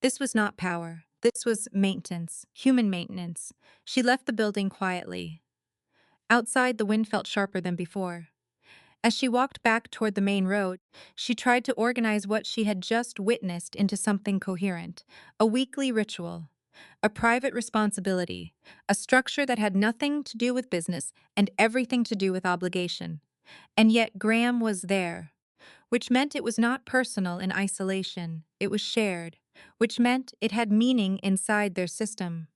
B: This was not power. This was maintenance, human maintenance. She left the building quietly. Outside, the wind felt sharper than before. As she walked back toward the main road, she tried to organize what she had just witnessed into something coherent. A weekly ritual, a private responsibility, a structure that had nothing to do with business and everything to do with obligation. And yet Graham was there. which meant it was not personal in isolation, it was shared, which meant it had meaning inside their system.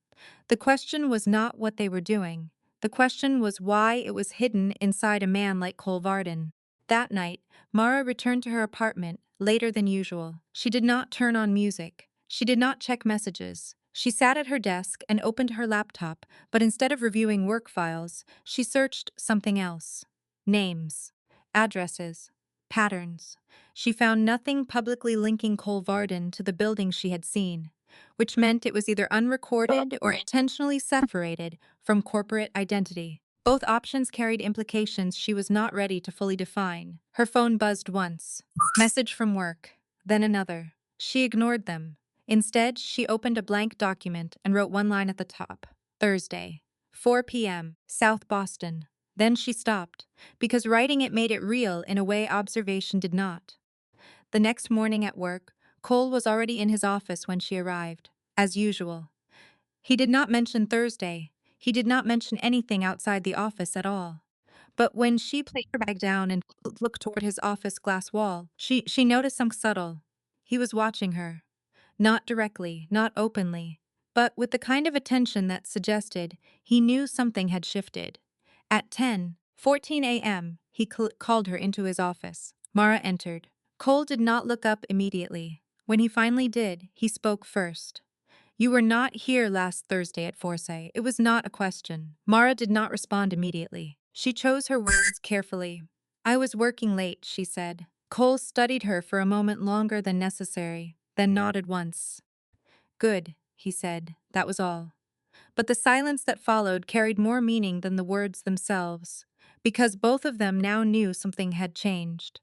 B: The question was not what they were doing. The question was why it was hidden inside a man like Cole Varden. That night, Mara returned to her apartment later than usual. She did not turn on music. She did not check messages. She sat at her desk and opened her laptop, but instead of reviewing work files, she searched something else. Names, addresses, patterns. She found nothing publicly linking Cole Varden to the building she had seen, which meant it was either unrecorded or intentionally separated from corporate identity. Both options carried implications she was not ready to fully define. Her phone buzzed once. Message from work. Then another. She ignored them. Instead, she opened a blank document and wrote one line at the top. Thursday, 4 p.m., South Boston. Then she stopped, because writing it made it real in a way observation did not. The next morning at work, Cole was already in his office when she arrived, as usual. He did not mention Thursday. He did not mention anything outside the office at all. But when she put her bag down and looked toward his office glass wall, she noticed something subtle. He was watching her. Not directly, not openly, but with the kind of attention that suggested he knew something had shifted. At 10:14 a.m., he called her into his office. Mara entered. Cole did not look up immediately. When he finally did, he spoke first. You were not here last Thursday at Forsyth. It was not a question. Mara did not respond immediately. She chose her words carefully. I was working late, she said. Cole studied her for a moment longer than necessary, then nodded once. Good, he said. That was all. But the silence that followed carried more meaning than the words themselves, because both of them now knew something had changed,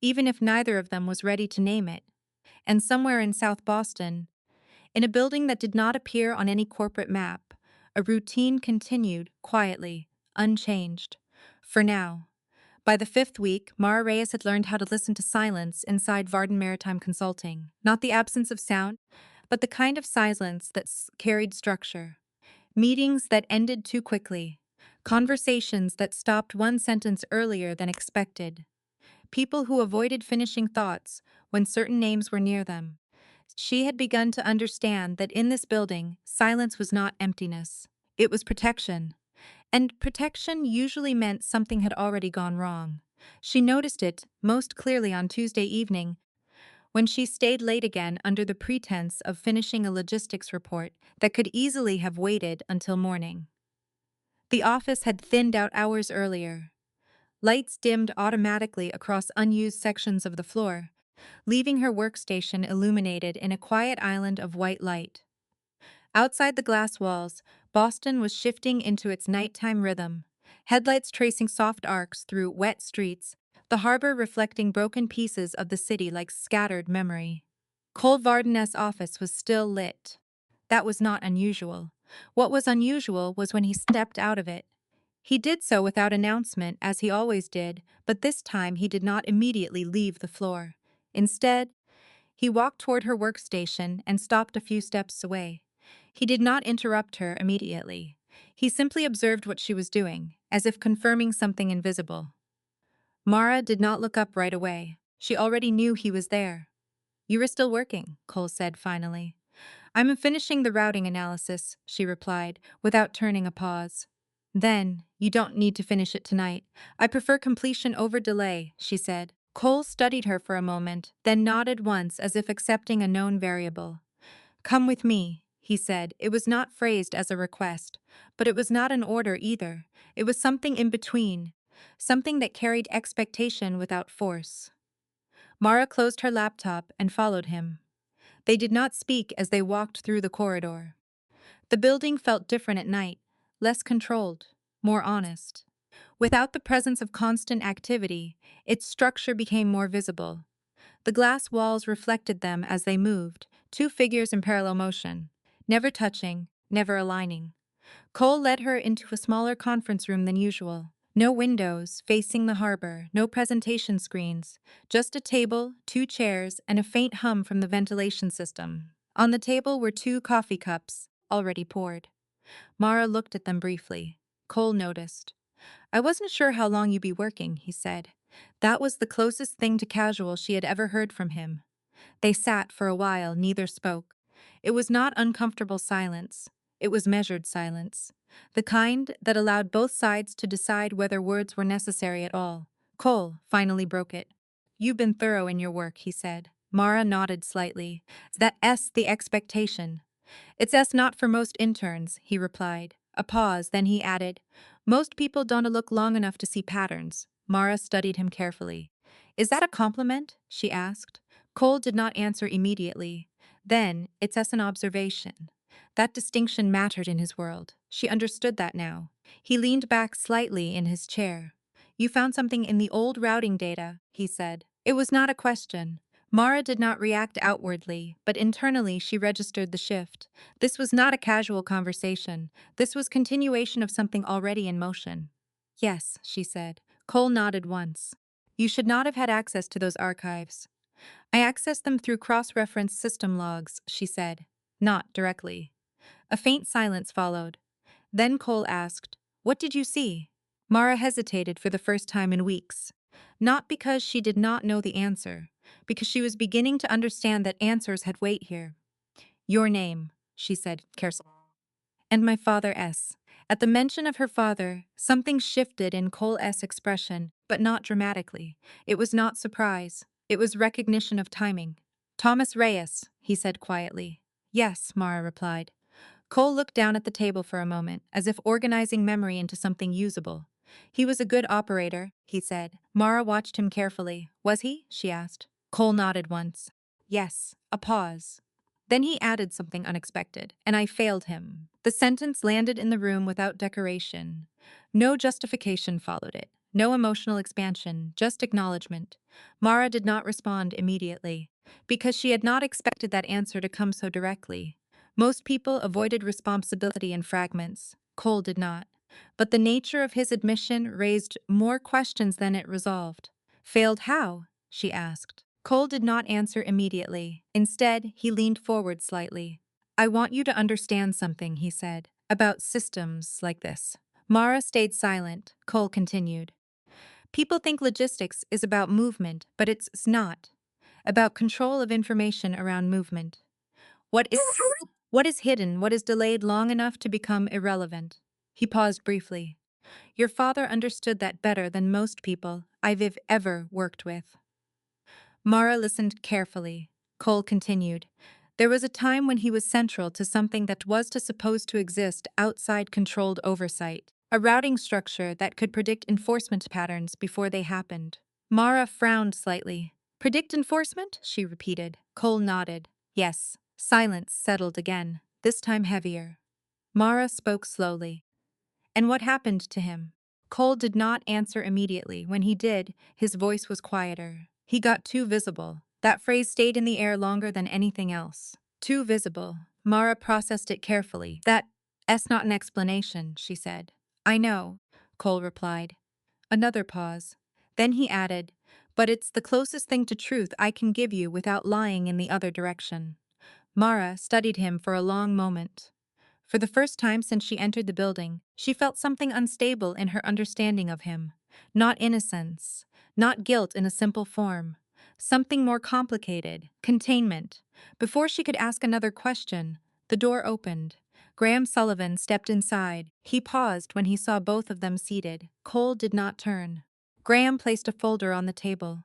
B: even if neither of them was ready to name it. And somewhere in South Boston, in a building that did not appear on any corporate map, a routine continued, quietly, unchanged. For now. By the fifth week, Mara Reyes had learned how to listen to silence inside Varden Maritime Consulting. Not the absence of sound, but the kind of silence that carried structure. Meetings that ended too quickly. Conversations that stopped one sentence earlier than expected. People who avoided finishing thoughts when certain names were near them. She had begun to understand that in this building, silence was not emptiness. It was protection. And protection usually meant something had already gone wrong. She noticed it most clearly on Tuesday evening, when she stayed late again under the pretense of finishing a logistics report that could easily have waited until morning. The office had thinned out hours earlier. Lights dimmed automatically across unused sections of the floor, leaving her workstation illuminated in a quiet island of white light. Outside the glass walls, Boston was shifting into its nighttime rhythm, headlights tracing soft arcs through wet streets, the harbor reflecting broken pieces of the city like scattered memory. Cole Varden's office was still lit. That was not unusual. What was unusual was when he stepped out of it. He did so without announcement, as he always did, but this time he did not immediately leave the floor. Instead, he walked toward her workstation and stopped a few steps away. He did not interrupt her immediately. He simply observed what she was doing, as if confirming something invisible. Mara did not look up right away. She already knew he was there. You were still working, Cole said finally. I'm finishing the routing analysis, she replied, without turning a pause. Then, you don't need to finish it tonight. I prefer completion over delay, she said. Cole studied her for a moment, then nodded once as if accepting a known variable. Come with me, he said. It was not phrased as a request, but it was not an order either. It was something in between, something that carried expectation without force. Mara closed her laptop and followed him. They did not speak as they walked through the corridor. The building felt different at night, less controlled, more honest. Without the presence of constant activity, its structure became more visible. The glass walls reflected them as they moved, two figures in parallel motion, never touching, never aligning. Cole led her into a smaller conference room than usual. No windows facing the harbor, no presentation screens, just a table, two chairs, and a faint hum from the ventilation system. On the table were two coffee cups, already poured. Mara looked at them briefly. Cole noticed. I wasn't sure how long you'd be working, he said. That was the closest thing to casual she had ever heard from him. They sat for a while, neither spoke. It was not uncomfortable silence. It was measured silence. The kind that allowed both sides to decide whether words were necessary at all. Cole finally broke it. "You've been thorough in your work," he said. Mara nodded slightly. "That's the expectation." "It's not for most interns," he replied. A pause, then he added, "Most people don't look long enough to see patterns." Mara studied him carefully. "Is that a compliment?" she asked. Cole did not answer immediately. Then, "It's as an observation." That distinction mattered in his world. She understood that now. He leaned back slightly in his chair. "You found something in the old routing data," he said. It was not a question. Mara did not react outwardly, but internally she registered the shift. This was not a casual conversation. This was continuation of something already in motion. "Yes," she said. Cole nodded once. "You should not have had access to those archives." "I accessed them through cross-reference system logs," she said. "Not directly." A faint silence followed. Then Cole asked, "What did you see?" Mara hesitated for the first time in weeks. Not because she did not know the answer, because she was beginning to understand that answers had weight here. "Your name," she said carefully. "And my father S." At the mention of her father, something shifted in Cole S' expression, but not dramatically. It was not surprise. It was recognition of timing. "Thomas Reyes," he said quietly. "Yes," Mara replied. Cole looked down at the table for a moment, as if organizing memory into something usable. "He was a good operator," he said. Mara watched him carefully. "Was he?" she asked. Cole nodded once. "Yes." A pause. Then he added something unexpected, "and I failed him." The sentence landed in the room without decoration. No justification followed it. No emotional expansion, just acknowledgement. Mara did not respond immediately, because she had not expected that answer to come so directly. Most people avoided responsibility in fragments. Cole did not. But the nature of his admission raised more questions than it resolved. "Failed how?" she asked. Cole did not answer immediately. Instead, he leaned forward slightly. "I want you to understand something," he said, "about systems like this." Mara stayed silent. Cole continued. "People think logistics is about movement, but it's not. About control of information around movement. What is hidden, what is delayed long enough to become irrelevant?" He paused briefly. "Your father understood that better than most people I've ever worked with." Mara listened carefully. Cole continued. "There was a time when he was central to something that was supposed to exist outside controlled oversight, a routing structure that could predict enforcement patterns before they happened." Mara frowned slightly. "Predict enforcement?" she repeated. Cole nodded. "Yes." Silence settled again, this time heavier. Mara spoke slowly. "And what happened to him?" Cole did not answer immediately. When he did, his voice was quieter. "He got too visible." That phrase stayed in the air longer than anything else. Too visible. Mara processed it carefully. "That's not an explanation," she said. "I know," Cole replied. Another pause. Then he added, "But it's the closest thing to truth I can give you without lying in the other direction." Mara studied him for a long moment. For the first time since she entered the building, she felt something unstable in her understanding of him. Not innocence, not guilt in a simple form. Something more complicated, containment. Before she could ask another question, the door opened. Graham Sullivan stepped inside. He paused when he saw both of them seated. Cole did not turn. Graham placed a folder on the table.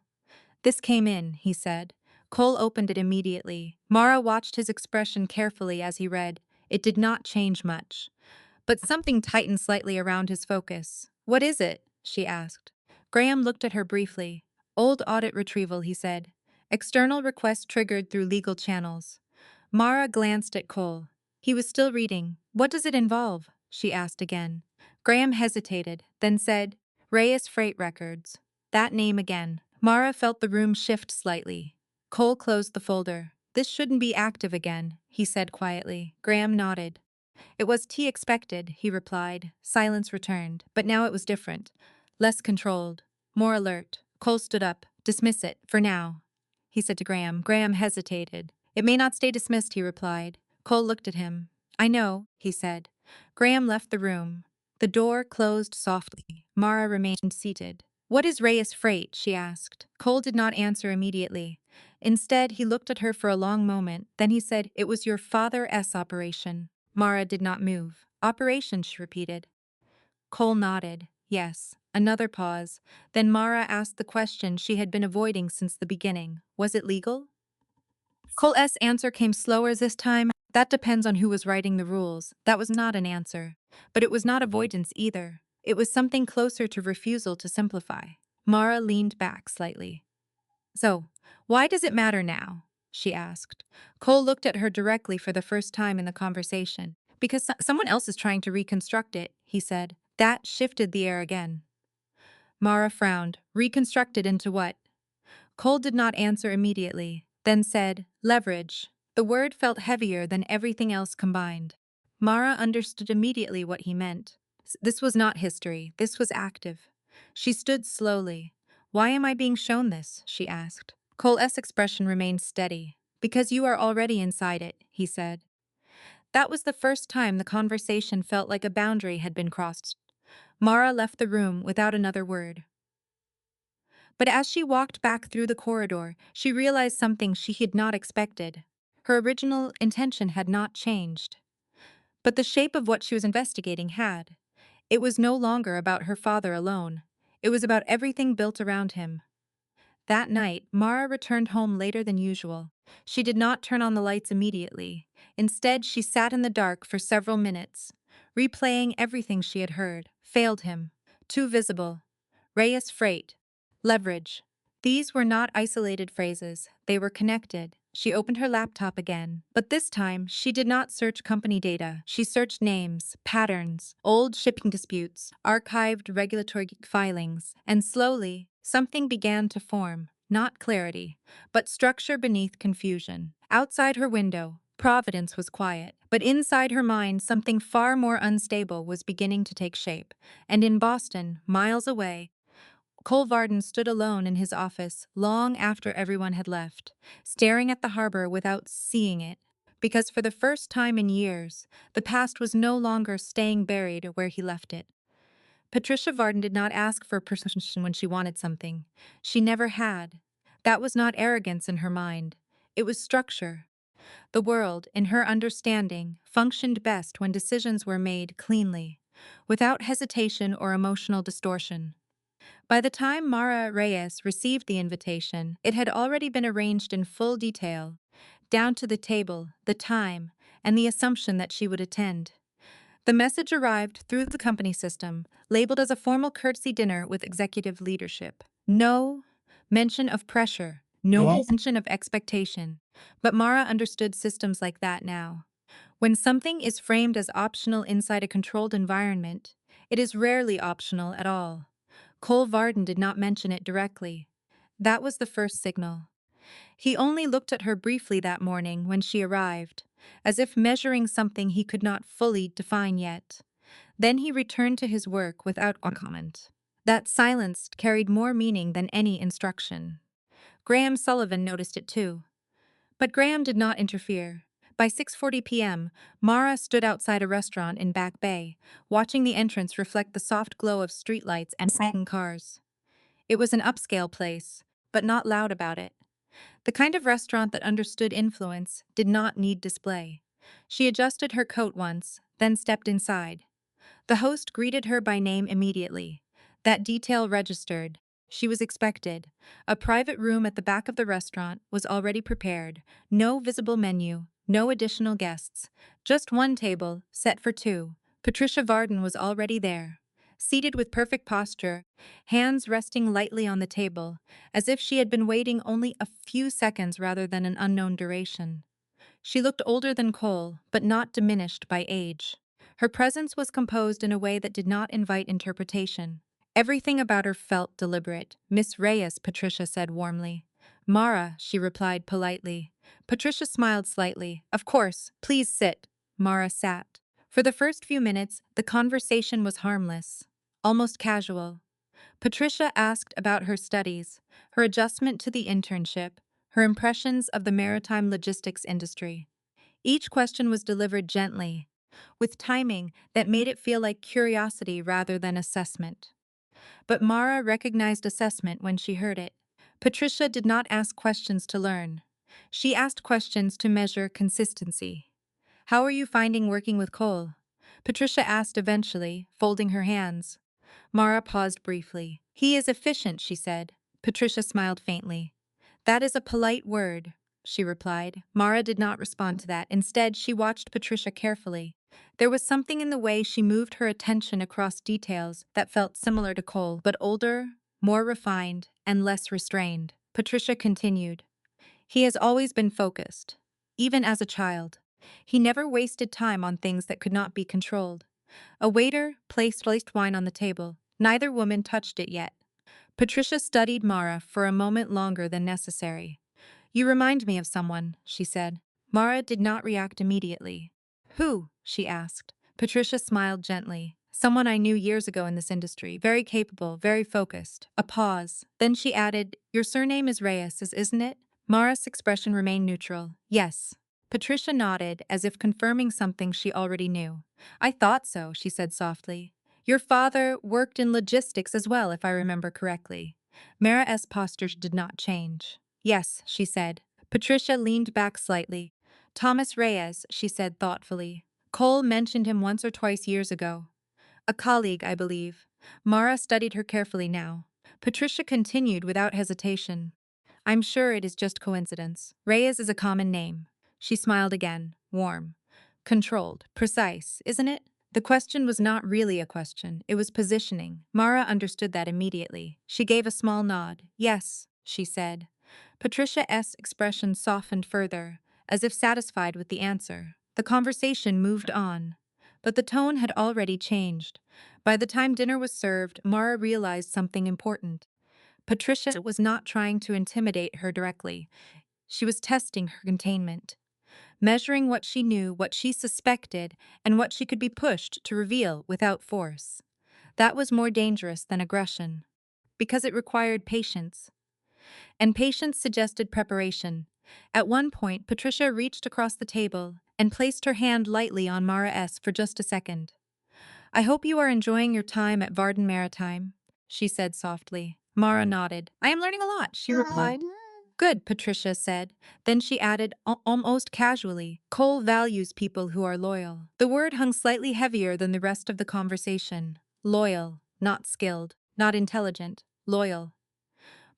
B: "This came in," he said. Cole opened it immediately. Mara watched his expression carefully as he read. It did not change much. But something tightened slightly around his focus. "What is it?" she asked. Graham looked at her briefly. "Old audit retrieval," he said. "External request triggered through legal channels." Mara glanced at Cole. He was still reading. "What does it involve?" she asked again. Graham hesitated, then said, "Reyes Freight Records." That name again. Mara felt the room shift slightly. Cole closed the folder. "This shouldn't be active again," he said quietly. Graham nodded. "It was expected," he replied. Silence returned, but now it was different. Less controlled. More alert. Cole stood up. "Dismiss it, for now," he said to Graham. Graham hesitated. "It may not stay dismissed," he replied. Cole looked at him. "I know," he said. Graham left the room. The door closed softly. Mara remained seated. "What is Reyes Freight?" she asked. Cole did not answer immediately. Instead, he looked at her for a long moment. Then he said, "It was your father's operation." Mara did not move. "Operation," she repeated. Cole nodded. Yes. Another pause. Then Mara asked the question she had been avoiding since the beginning. Was it legal? Cole's answer came slower this time. "That depends on who was writing the rules." That was not an answer. But it was not avoidance either. It was something closer to refusal to simplify. Mara leaned back slightly. "So, why does it matter now?" she asked. Cole looked at her directly for the first time in the conversation. "Because someone else is trying to reconstruct it," he said. That shifted the air again. Mara frowned. "Reconstructed into what?" Cole did not answer immediately, then said, "Leverage." The word felt heavier than everything else combined. Mara understood immediately what he meant. This was not history, this was active. She stood slowly. "Why am I being shown this?" she asked. Cole's expression remained steady. "Because you are already inside it," he said. That was the first time the conversation felt like a boundary had been crossed. Mara left the room without another word. But as she walked back through the corridor, she realized something she had not expected. Her original intention had not changed. But the shape of what she was investigating had. It was no longer about her father alone. It was about everything built around him. That night, Mara returned home later than usual. She did not turn on the lights immediately. Instead, she sat in the dark for several minutes, replaying everything she had heard. Failed him. Too visible. Reyes Freight. Leverage. These were not isolated phrases, they were connected. She opened her laptop again, but this time she did not search company data. She searched names, patterns, old shipping disputes, archived regulatory filings, and slowly, something began to form. Not clarity, but structure beneath confusion. Outside her window, Providence was quiet, but inside her mind something far more unstable was beginning to take shape. And in Boston, miles away, Cole Varden stood alone in his office long after everyone had left, staring at the harbor without seeing it. Because for the first time in years, the past was no longer staying buried where he left it. Patricia Varden did not ask for permission when she wanted something. She never had. That was not arrogance in her mind. It was structure. The world, in her understanding, functioned best when decisions were made cleanly, without hesitation or emotional distortion. By the time Mara Reyes received the invitation, it had already been arranged in full detail, down to the table, the time, and the assumption that she would attend. The message arrived through the company system, labeled as a formal courtesy dinner with executive leadership. No mention of pressure, no mention of expectation. But Mara understood systems like that now. When something is framed as optional inside a controlled environment, it is rarely optional at all. Cole Varden did not mention it directly. That was the first signal. He only looked at her briefly that morning when she arrived, as if measuring something he could not fully define yet. Then he returned to his work without a comment. That silence carried more meaning than any instruction. Graham Sullivan noticed it too. But Graham did not interfere. By 6:40 p.m., Mara stood outside a restaurant in Back Bay, watching the entrance reflect the soft glow of streetlights and passing cars. It was an upscale place, but not loud about it. The kind of restaurant that understood influence did not need display. She adjusted her coat once, then stepped inside. The host greeted her by name immediately. That detail registered. She was expected. A private room at the back of the restaurant was already prepared. No visible menu, no additional guests. Just one table, set for two. Patricia Varden was already there, seated with perfect posture, hands resting lightly on the table, as if she had been waiting only a few seconds rather than an unknown duration. She looked older than Cole, but not diminished by age. Her presence was composed in a way that did not invite interpretation. Everything about her felt deliberate. "Miss Reyes," Patricia said warmly. "Mara," she replied politely. Patricia smiled slightly. "Of course, please sit." Mara sat. For the first few minutes, the conversation was harmless, almost casual. Patricia asked about her studies, her adjustment to the internship, her impressions of the maritime logistics industry. Each question was delivered gently, with timing that made it feel like curiosity rather than assessment. But Mara recognized assessment when she heard it. Patricia did not ask questions to learn. She asked questions to measure consistency. How are you finding working with Cole? Patricia asked eventually, folding her hands. Mara paused briefly. He is efficient, she said. Patricia smiled faintly. That is a polite word, she replied. Mara did not respond to that. Instead, she watched Patricia carefully. There was something in the way she moved her attention across details that felt similar to Cole, but older, more refined, and less restrained. Patricia continued. He has always been focused, even as a child. He never wasted time on things that could not be controlled. A waiter placed wine on the table. Neither woman touched it yet. Patricia studied Mara for a moment longer than necessary. You remind me of someone, she said. Mara did not react immediately. Who? She asked. Patricia smiled gently. Someone I knew years ago in this industry, very capable, very focused. A pause. Then she added, Your surname is Reyes, isn't it? Mara's expression remained neutral. Yes. Patricia nodded, as if confirming something she already knew. I thought so, she said softly. Your father worked in logistics as well, if I remember correctly. Mara's posture did not change. Yes, she said. Patricia leaned back slightly. Thomas Reyes, she said thoughtfully. Cole mentioned him once or twice years ago. A colleague, I believe. Mara studied her carefully now. Patricia continued without hesitation. I'm sure it is just coincidence. Reyes is a common name. She smiled again, warm. Controlled, precise, isn't it? The question was not really a question, it was positioning. Mara understood that immediately. She gave a small nod. Yes, she said. Patricia's expression softened further, as if satisfied with the answer. The conversation moved on. But the tone had already changed. By the time dinner was served, Mara realized something important. Patricia was not trying to intimidate her directly. She was testing her containment, measuring what she knew, what she suspected, and what she could be pushed to reveal without force. That was more dangerous than aggression, because it required patience. And patience suggested preparation. At one point, Patricia reached across the table and placed her hand lightly on Mara S. for just a second. I hope you are enjoying your time at Varden Maritime, she said softly. Mara nodded. I am learning a lot, she replied. Good, Patricia said. Then she added, almost casually, Cole values people who are loyal. The word hung slightly heavier than the rest of the conversation. Loyal, not skilled, not intelligent, loyal.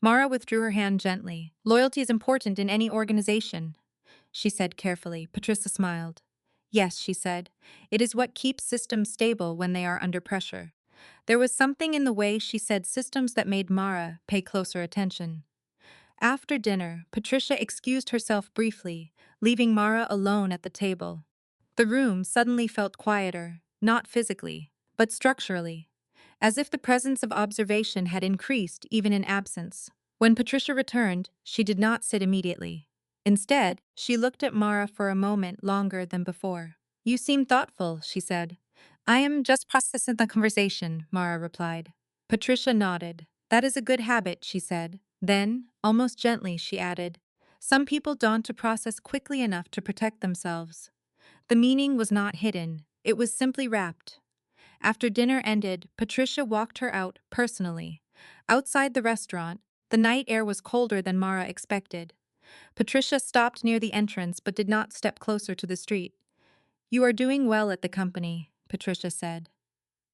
B: Mara withdrew her hand gently. Loyalty is important in any organization, she said carefully. Patricia smiled. Yes, she said. It is what keeps systems stable when they are under pressure. There was something in the way she said systems that made Mara pay closer attention. After dinner, Patricia excused herself briefly, leaving Mara alone at the table. The room suddenly felt quieter, not physically, but structurally, as if the presence of observation had increased even in absence. When Patricia returned, she did not sit immediately. Instead, she looked at Mara for a moment longer than before. You seem thoughtful, she said. I am just processing the conversation, Mara replied. Patricia nodded. That is a good habit, she said. Then, almost gently, she added, some people don't to process quickly enough to protect themselves. The meaning was not hidden, it was simply wrapped. After dinner ended, Patricia walked her out personally. Outside the restaurant, the night air was colder than Mara expected. Patricia stopped near the entrance but did not step closer to the street. You are doing well at the company, Patricia said.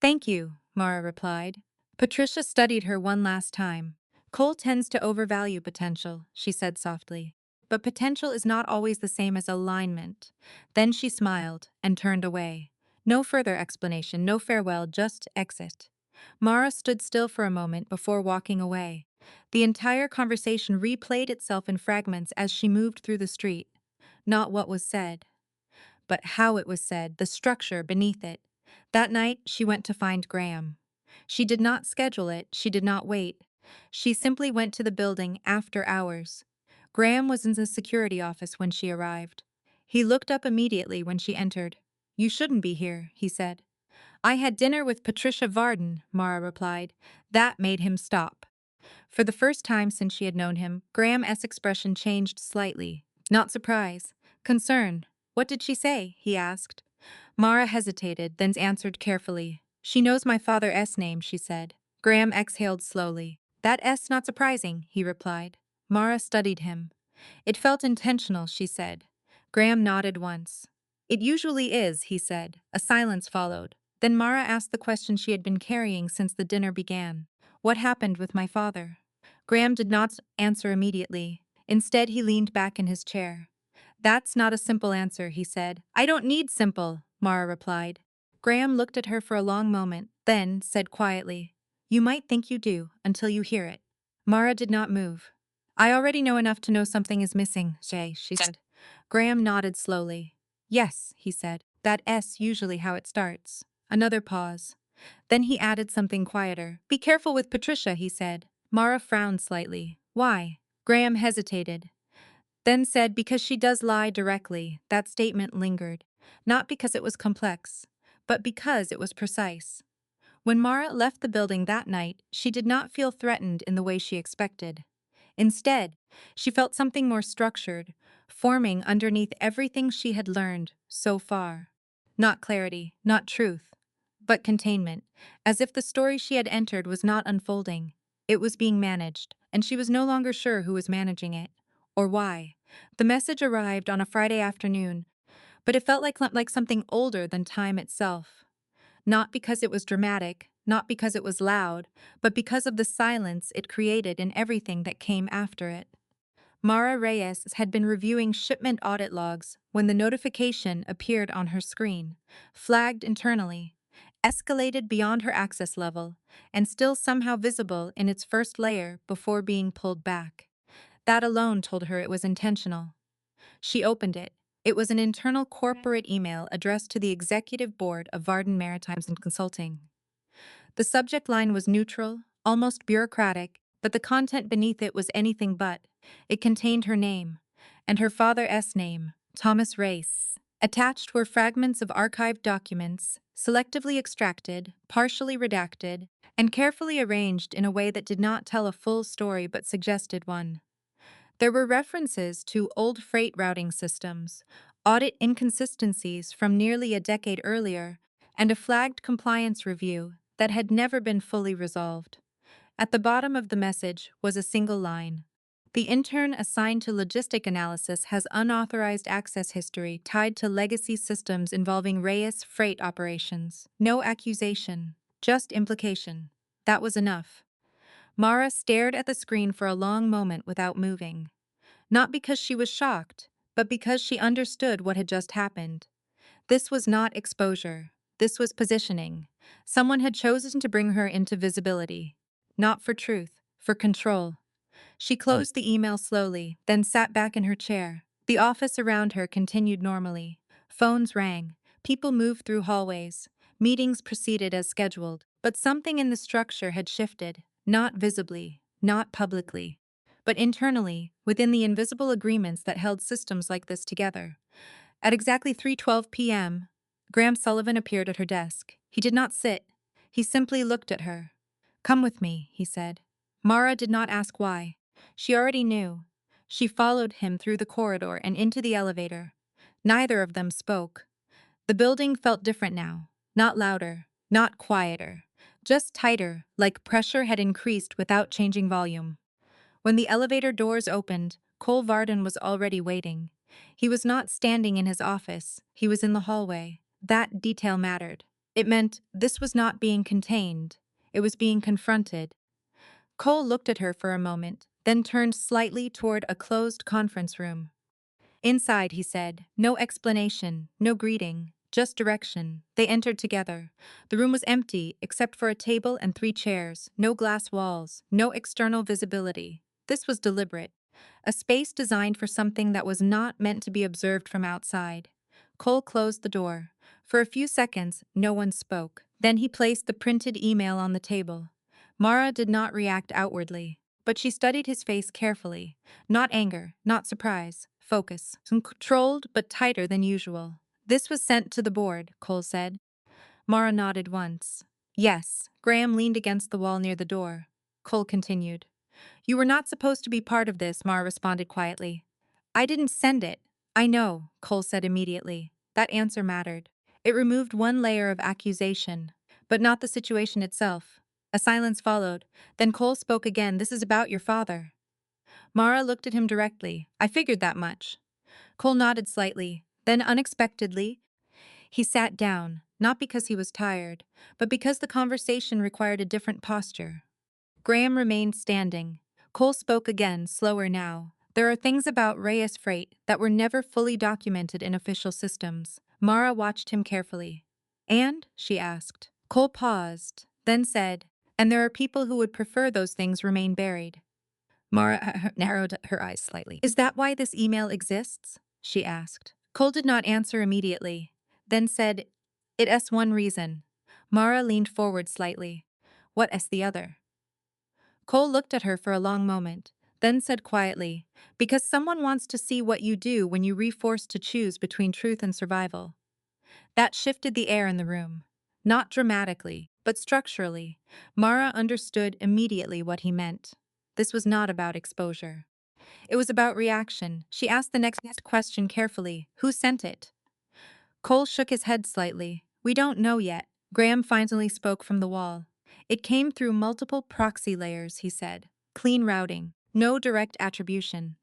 B: Thank you, Mara replied. Patricia studied her one last time. Cole tends to overvalue potential, she said softly. But potential is not always the same as alignment. Then she smiled and turned away. No further explanation, no farewell, just exit. Mara stood still for a moment before walking away. The entire conversation replayed itself in fragments as she moved through the street. Not what was said, but how it was said, the structure beneath it. That night, she went to find Graham. She did not schedule it, she did not wait. She simply went to the building after hours. Graham was in the security office when she arrived. He looked up immediately when she entered. You shouldn't be here, he said. I had dinner with Patricia Varden, Mara replied. That made him stop. For the first time since she had known him, Graham's expression changed slightly. Not surprise. Concern. What did she say? He asked. Mara hesitated, then answered carefully. She knows my father's name, she said. Graham exhaled slowly. That S not surprising, he replied. Mara studied him. It felt intentional, she said. Graham nodded once. It usually is, he said. A silence followed. Then Mara asked the question she had been carrying since the dinner began. What happened with my father? Graham did not answer immediately. Instead, he leaned back in his chair. That's not a simple answer, he said. I don't need simple, Mara replied. Graham looked at her for a long moment, then said quietly, You might think you do, until you hear it. Mara did not move. I already know enough to know something is missing, Shay, she said. Graham nodded slowly. Yes, he said. That S usually how it starts. Another pause. Then he added something quieter. Be careful with Patricia, he said. Mara frowned slightly. Why? Graham hesitated. Then said, Because she does lie directly. That statement lingered. Not because it was complex, but because it was precise. When Mara left the building that night, she did not feel threatened in the way she expected. Instead, she felt something more structured, forming underneath everything she had learned so far. Not clarity, not truth, but containment, as if the story she had entered was not unfolding. It was being managed, and she was no longer sure who was managing it, or why. The message arrived on a Friday afternoon, but it felt like something older than time itself. Not because it was dramatic, not because it was loud, but because of the silence it created in everything that came after it. Mara Reyes had been reviewing shipment audit logs when the notification appeared on her screen, flagged internally, escalated beyond her access level, and still somehow visible in its first layer before being pulled back. That alone told her it was intentional. She opened it. It was an internal corporate email addressed to the executive board of Varden Maritimes and Consulting. The subject line was neutral, almost bureaucratic, but the content beneath it was anything but. It contained her name, and her father's name, Thomas Race. Attached were fragments of archived documents, selectively extracted, partially redacted, and carefully arranged in a way that did not tell a full story but suggested one. There were references to old freight routing systems, audit inconsistencies from nearly a decade earlier, and a flagged compliance review that had never been fully resolved. At the bottom of the message was a single line. The intern assigned to logistic analysis has unauthorized access history tied to legacy systems involving Reyes freight operations. No accusation, just implication. That was enough. Mara stared at the screen for a long moment without moving. Not because she was shocked, but because she understood what had just happened. This was not exposure. This was positioning. Someone had chosen to bring her into visibility. Not for truth, for control. She closed the email slowly, then sat back in her chair. The office around her continued normally. Phones rang. People moved through hallways. Meetings proceeded as scheduled. But something in the structure had shifted. Not visibly, not publicly, but internally, within the invisible agreements that held systems like this together. At exactly 3:12 p.m., Graham Sullivan appeared at her desk. He did not sit. He simply looked at her. Come with me, he said. Mara did not ask why. She already knew. She followed him through the corridor and into the elevator. Neither of them spoke. The building felt different now. Not louder, not quieter. Just tighter, like pressure had increased without changing volume. When the elevator doors opened, Cole Varden was already waiting. He was not standing in his office. He was in the hallway. That detail mattered. It meant this was not being contained. It was being confronted. Cole looked at her for a moment, then turned slightly toward a closed conference room. Inside, he said, no explanation, no greeting, just direction. They entered together. The room was empty, except for a table and 3 chairs, no glass walls, no external visibility. This was deliberate. A space designed for something that was not meant to be observed from outside. Cole closed the door. For a few seconds, no one spoke. Then he placed the printed email on the table. Mara did not react outwardly, but she studied his face carefully. Not anger, not surprise, focus. Controlled, but tighter than usual. This was sent to the board, Cole said. Mara nodded once. Yes. Graham leaned against the wall near the door. Cole continued. You were not supposed to be part of this, Mara responded quietly. I didn't send it. I know, Cole said immediately. That answer mattered. It removed one layer of accusation, but not the situation itself. A silence followed. Then Cole spoke again. This is about your father. Mara looked at him directly. I figured that much. Cole nodded slightly. Then unexpectedly, he sat down, not because he was tired, but because the conversation required a different posture. Graham remained standing. Cole spoke again, slower now. There are things about Reyes Freight that were never fully documented in official systems. Mara watched him carefully. And? She asked. Cole paused, then said, and there are people who would prefer those things remain buried. Mara narrowed her eyes slightly. Is that why this email exists? She asked. Cole did not answer immediately, then said, It's one reason. Mara leaned forward slightly. What is the other? Cole looked at her for a long moment, then said quietly, because someone wants to see what you do when you reforce to choose between truth and survival. That shifted the air in the room. Not dramatically, but structurally. Mara understood immediately what he meant. This was not about exposure. It was about reaction. She asked the next question carefully. Who sent it? Cole shook his head slightly. We don't know yet. Graham finally spoke from the wall. It came through multiple proxy layers, he said. Clean routing. No direct attribution.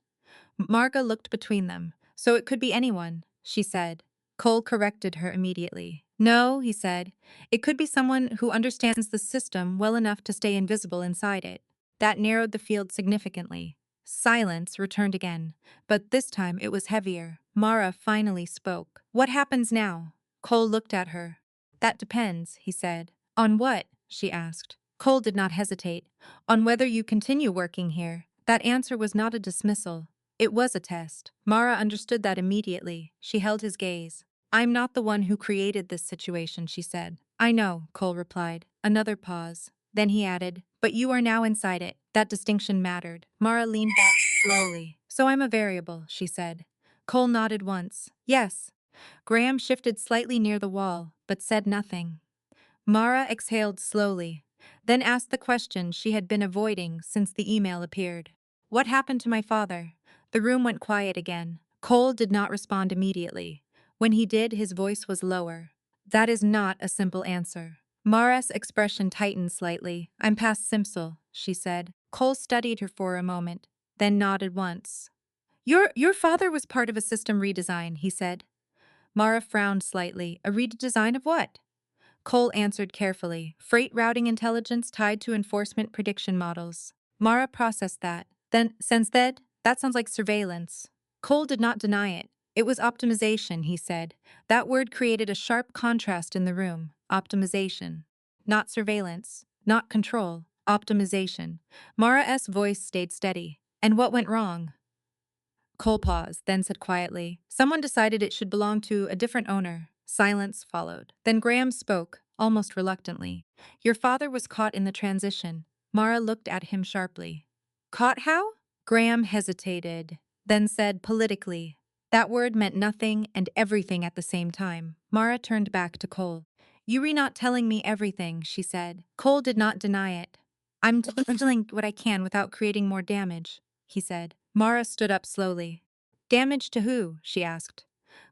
B: Marga looked between them. So it could be anyone, she said. Cole corrected her immediately. No, he said. It could be someone who understands the system well enough to stay invisible inside it. That narrowed the field significantly. Silence returned again, but this time it was heavier. Mara finally spoke. What happens now? Cole looked at her. That depends, he said. On what? She asked. Cole did not hesitate. On whether you continue working here. That answer was not a dismissal. It was a test. Mara understood that immediately. She held his gaze. I'm not the one who created this situation, she said. I know, Cole replied. Another pause. Then he added, but you are now inside it. That distinction mattered. Mara leaned back slowly. So I'm a variable, she said. Cole nodded once. Yes. Graham shifted slightly near the wall, but said nothing. Mara exhaled slowly, then asked the question she had been avoiding since the email appeared. What happened to my father? The room went quiet again. Cole did not respond immediately. When he did, his voice was lower. That is not a simple answer. Mara's expression tightened slightly. I'm past Simsel, she said. Cole studied her for a moment, then nodded once. Your father was part of a system redesign, he said. Mara frowned slightly. A redesign of what? Cole answered carefully. Freight routing intelligence tied to enforcement prediction models. Mara processed that. Then, since then, that sounds like surveillance. Cole did not deny it. It was optimization, he said. That word created a sharp contrast in the room. Optimization. Not surveillance. Not control. Optimization. Mara's voice stayed steady. And what went wrong? Cole paused, then said quietly, someone decided it should belong to a different owner. Silence followed. Then Graham spoke, almost reluctantly. Your father was caught in the transition. Mara looked at him sharply. Caught how? Graham hesitated, then said politically. That word meant nothing and everything at the same time. Mara turned back to Cole. You're not telling me everything, she said. Cole did not deny it. I'm doing what I can without creating more damage, he said. Mara stood up slowly. Damage to who? She asked.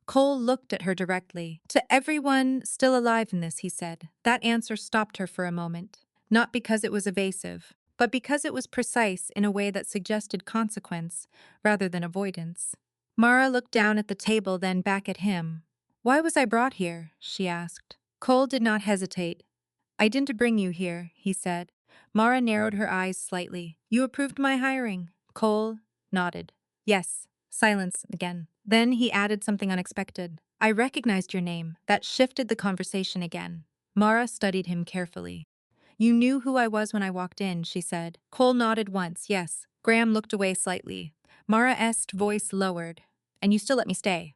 B: Cole looked at her directly. To everyone still alive in this, he said. That answer stopped her for a moment. Not because it was evasive, but because it was precise in a way that suggested consequence rather than avoidance. Mara looked down at the table, then back at him. Why was I brought here? She asked. Cole did not hesitate. I didn't bring you here, he said. Mara narrowed her eyes slightly. You approved my hiring. Cole nodded. Yes. Silence again. Then he added something unexpected. I recognized your name. That shifted the conversation again. Mara studied him carefully. You knew who I was when I walked in, she said. Cole nodded once, yes. Graham looked away slightly. Mara's voice lowered. And you still let me stay?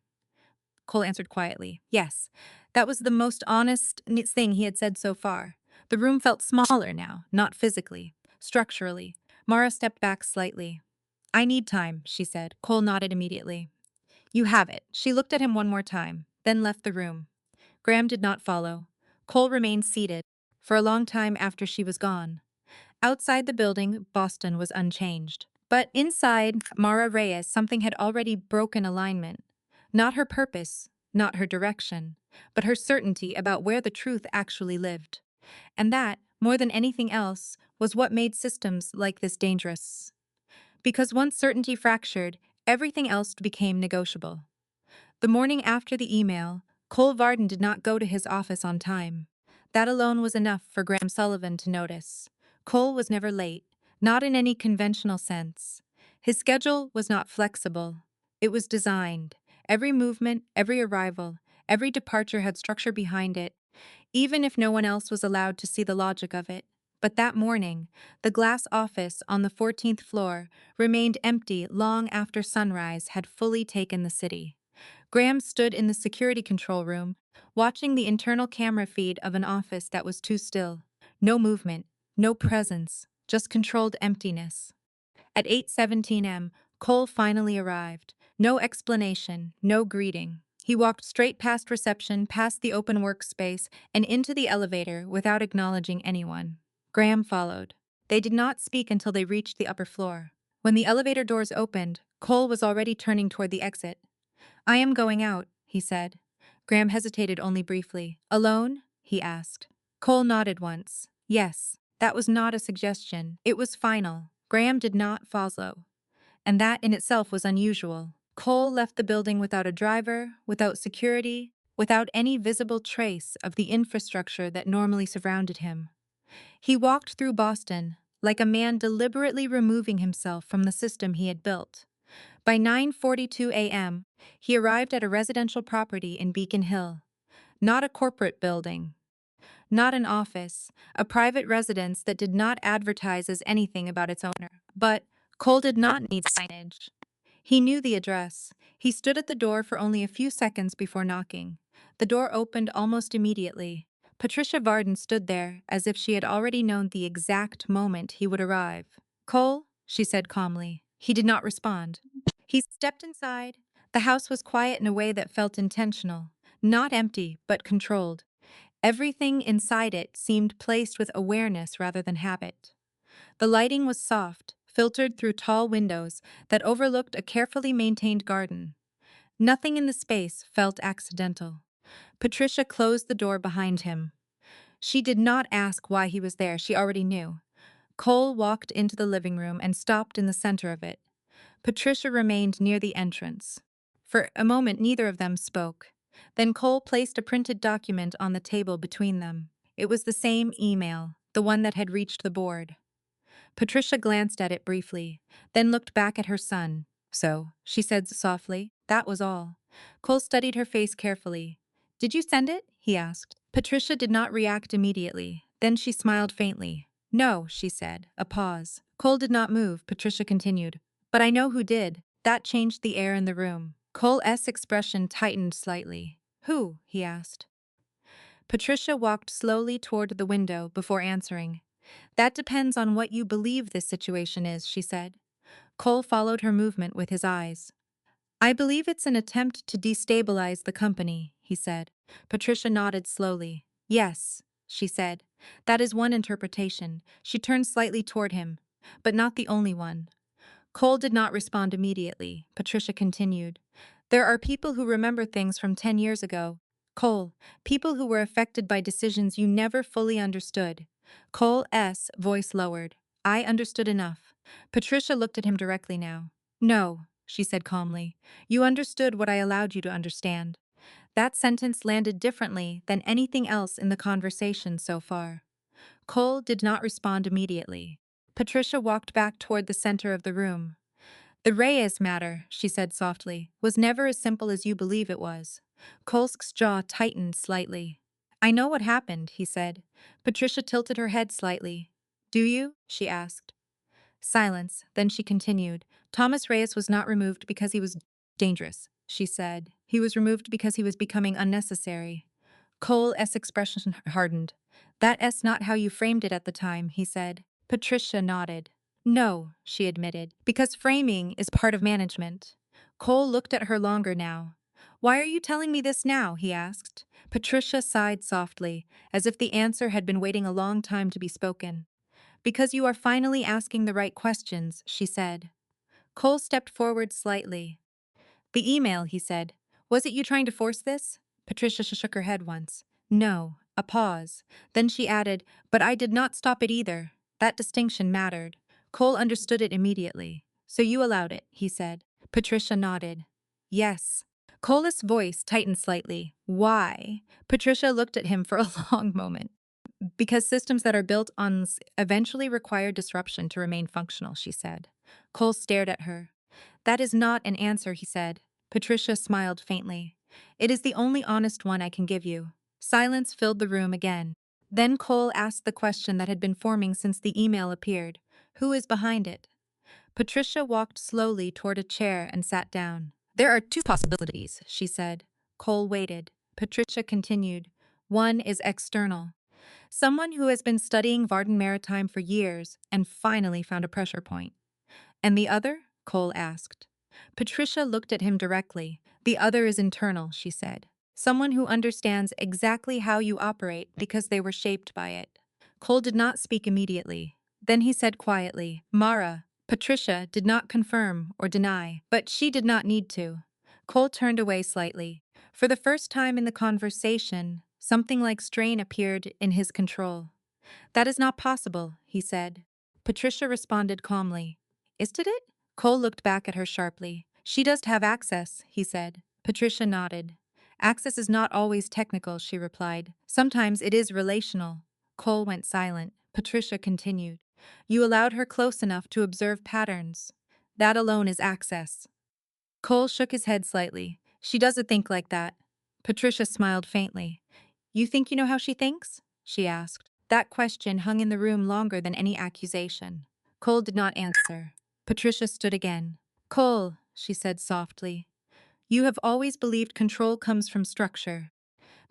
B: Cole answered quietly, yes. That was the most honest thing he had said so far. The room felt smaller now, not physically, structurally. Mara stepped back slightly. I need time, she said. Cole nodded immediately. You have it. She looked at him one more time, then left the room. Graham did not follow. Cole remained seated for a long time after she was gone. Outside the building, Boston was unchanged. But inside Mara Reyes, something had already broken alignment. Not her purpose, not her direction, but her certainty about where the truth actually lived. And that, more than anything else, was what made systems like this dangerous. Because once certainty fractured, everything else became negotiable. The morning after the email, Cole Varden did not go to his office on time. That alone was enough for Graham Sullivan to notice. Cole was never late, not in any conventional sense. His schedule was not flexible. It was designed. Every movement, every arrival, every departure had structure behind it, even if no one else was allowed to see the logic of it. But that morning, the glass office on the 14th floor remained empty long after sunrise had fully taken the city. Graham stood in the security control room, watching the internal camera feed of an office that was too still. No movement, no presence, just controlled emptiness. At 8:17 m, Cole finally arrived. No explanation, no greeting. He walked straight past reception, past the open workspace, and into the elevator without acknowledging anyone. Graham followed. They did not speak until they reached the upper floor. When the elevator doors opened, Cole was already turning toward the exit. "I am going out," he said. Graham hesitated only briefly. "Alone?" he asked. Cole nodded once. Yes, that was not a suggestion. It was final. Graham did not follow. And that in itself was unusual. Cole left the building without a driver, without security, without any visible trace of the infrastructure that normally surrounded him. He walked through Boston, like a man deliberately removing himself from the system he had built. By 9:42 a.m., he arrived at a residential property in Beacon Hill. Not a corporate building. Not an office, a private residence that did not advertise as anything about its owner. But Cole did not need signage. He knew the address. He stood at the door for only a few seconds before knocking. The door opened almost immediately. Patricia Varden stood there as if she had already known the exact moment he would arrive. "Cole?" she said calmly. He did not respond. He stepped inside. The house was quiet in a way that felt intentional. Not empty, but controlled. Everything inside it seemed placed with awareness rather than habit. The lighting was soft, filtered through tall windows that overlooked a carefully maintained garden. Nothing in the space felt accidental. Patricia closed the door behind him. She did not ask why he was there, she already knew. Cole walked into the living room and stopped in the center of it. Patricia remained near the entrance. For a moment, neither of them spoke. Then Cole placed a printed document on the table between them. It was the same email, the one that had reached the board. Patricia glanced at it briefly, then looked back at her son. "So," she said softly, "that was all." Cole studied her face carefully. "Did you send it?" he asked. Patricia did not react immediately. Then she smiled faintly. "No," she said. A pause. Cole did not move. Patricia continued. "But I know who did." That changed the air in the room. Cole's expression tightened slightly. "Who?" he asked. Patricia walked slowly toward the window before answering. "That depends on what you believe this situation is," she said. Cole followed her movement with his eyes. "I believe it's an attempt to destabilize the company," he said. Patricia nodded slowly. "Yes," she said. "That is one interpretation." She turned slightly toward him. "But not the only one." Cole did not respond immediately. Patricia continued. "There are people who remember things from 10 years ago. Cole, people who were affected by decisions you never fully understood." Cole's voice lowered. "I understood enough." Patricia looked at him directly now. "No," she said calmly. "You understood what I allowed you to understand." That sentence landed differently than anything else in the conversation so far. Cole did not respond immediately. Patricia walked back toward the center of the room. "The Reyes matter," she said softly, "was never as simple as you believe it was." Cole's jaw tightened slightly. "I know what happened," he said. Patricia tilted her head slightly. "Do you?" she asked. Silence, then she continued. "Thomas Reyes was not removed because he was dangerous," she said. "He was removed because he was becoming unnecessary." Cole's expression hardened. "That's not how you framed it at the time," he said. Patricia nodded. "No," she admitted, "because framing is part of management." Cole looked at her longer now. "Why are you telling me this now?" he asked. Patricia sighed softly, as if the answer had been waiting a long time to be spoken. "Because you are finally asking the right questions," she said. Cole stepped forward slightly. "The email," he said. "Was it you trying to force this?" Patricia shook her head once. "No." A pause. Then she added, "But I did not stop it either." That distinction mattered. Cole understood it immediately. "So you allowed it," he said. Patricia nodded. "Yes." Cole's voice tightened slightly. "Why?" Patricia looked at him for a long moment. "Because systems that are built on eventually require disruption to remain functional," she said. Cole stared at her. "That is not an answer," he said. Patricia smiled faintly. "It is the only honest one I can give you." Silence filled the room again. Then Cole asked the question that had been forming since the email appeared. "Who is behind it?" Patricia walked slowly toward a chair and sat down. "There are two possibilities," she said. Cole waited. Patricia continued. "One is external. Someone who has been studying Varden Maritime for years and finally found a pressure point." "And the other?" Cole asked. Patricia looked at him directly. "The other is internal," she said. "Someone who understands exactly how you operate because they were shaped by it." Cole did not speak immediately. Then he said quietly, "Mara." Patricia did not confirm or deny, but she did not need to. Cole turned away slightly. For the first time in the conversation, something like strain appeared in his control. "That is not possible," he said. Patricia responded calmly. "Isn't it?" Cole looked back at her sharply. "She does have access," he said. Patricia nodded. "Access is not always technical," she replied. "Sometimes it is relational." Cole went silent. Patricia continued. "You allowed her close enough to observe patterns. That alone is access." Cole shook his head slightly. "She doesn't think like that." Patricia smiled faintly. "You think you know how she thinks?" she asked. That question hung in the room longer than any accusation. Cole did not answer. Patricia stood again. "Cole," she said softly, "you have always believed control comes from structure.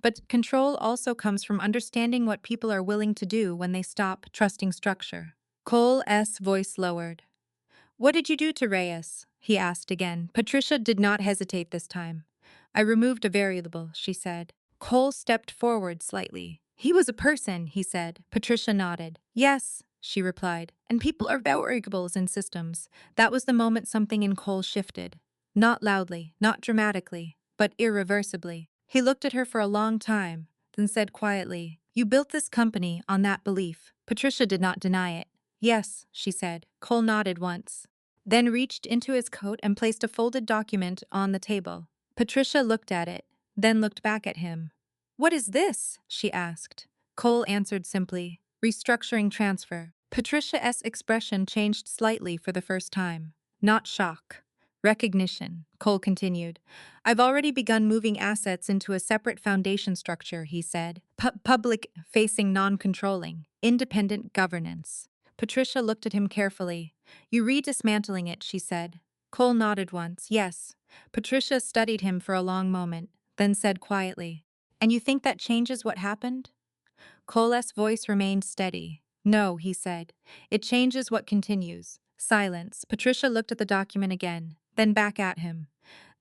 B: But control also comes from understanding what people are willing to do when they stop trusting structure." Cole's voice lowered. "What did you do to Reyes?" he asked again. Patricia did not hesitate this time. "I removed a variable," she said. Cole stepped forward slightly. "He was a person," he said. Patricia nodded. "Yes," she replied. "And people are variables in systems." That was the moment something in Cole shifted. Not loudly, not dramatically, but irreversibly. He looked at her for a long time, then said quietly, "You built this company on that belief." Patricia did not deny it. "Yes," she said. Cole nodded once, then reached into his coat and placed a folded document on the table. Patricia looked at it, then looked back at him. "What is this?" she asked. Cole answered simply, "Restructuring transfer." Patricia's expression changed slightly for the first time. Not shock. Recognition. Cole continued. "I've already begun moving assets into a separate foundation structure," he said. Public-facing non-controlling. Independent governance." Patricia looked at him carefully. "You re-dismantling it," she said. Cole nodded once. "Yes." Patricia studied him for a long moment, then said quietly, "And you think that changes what happened?" Cole's voice remained steady. "No," he said. "It changes what continues." Silence. Patricia looked at the document again, then back at him.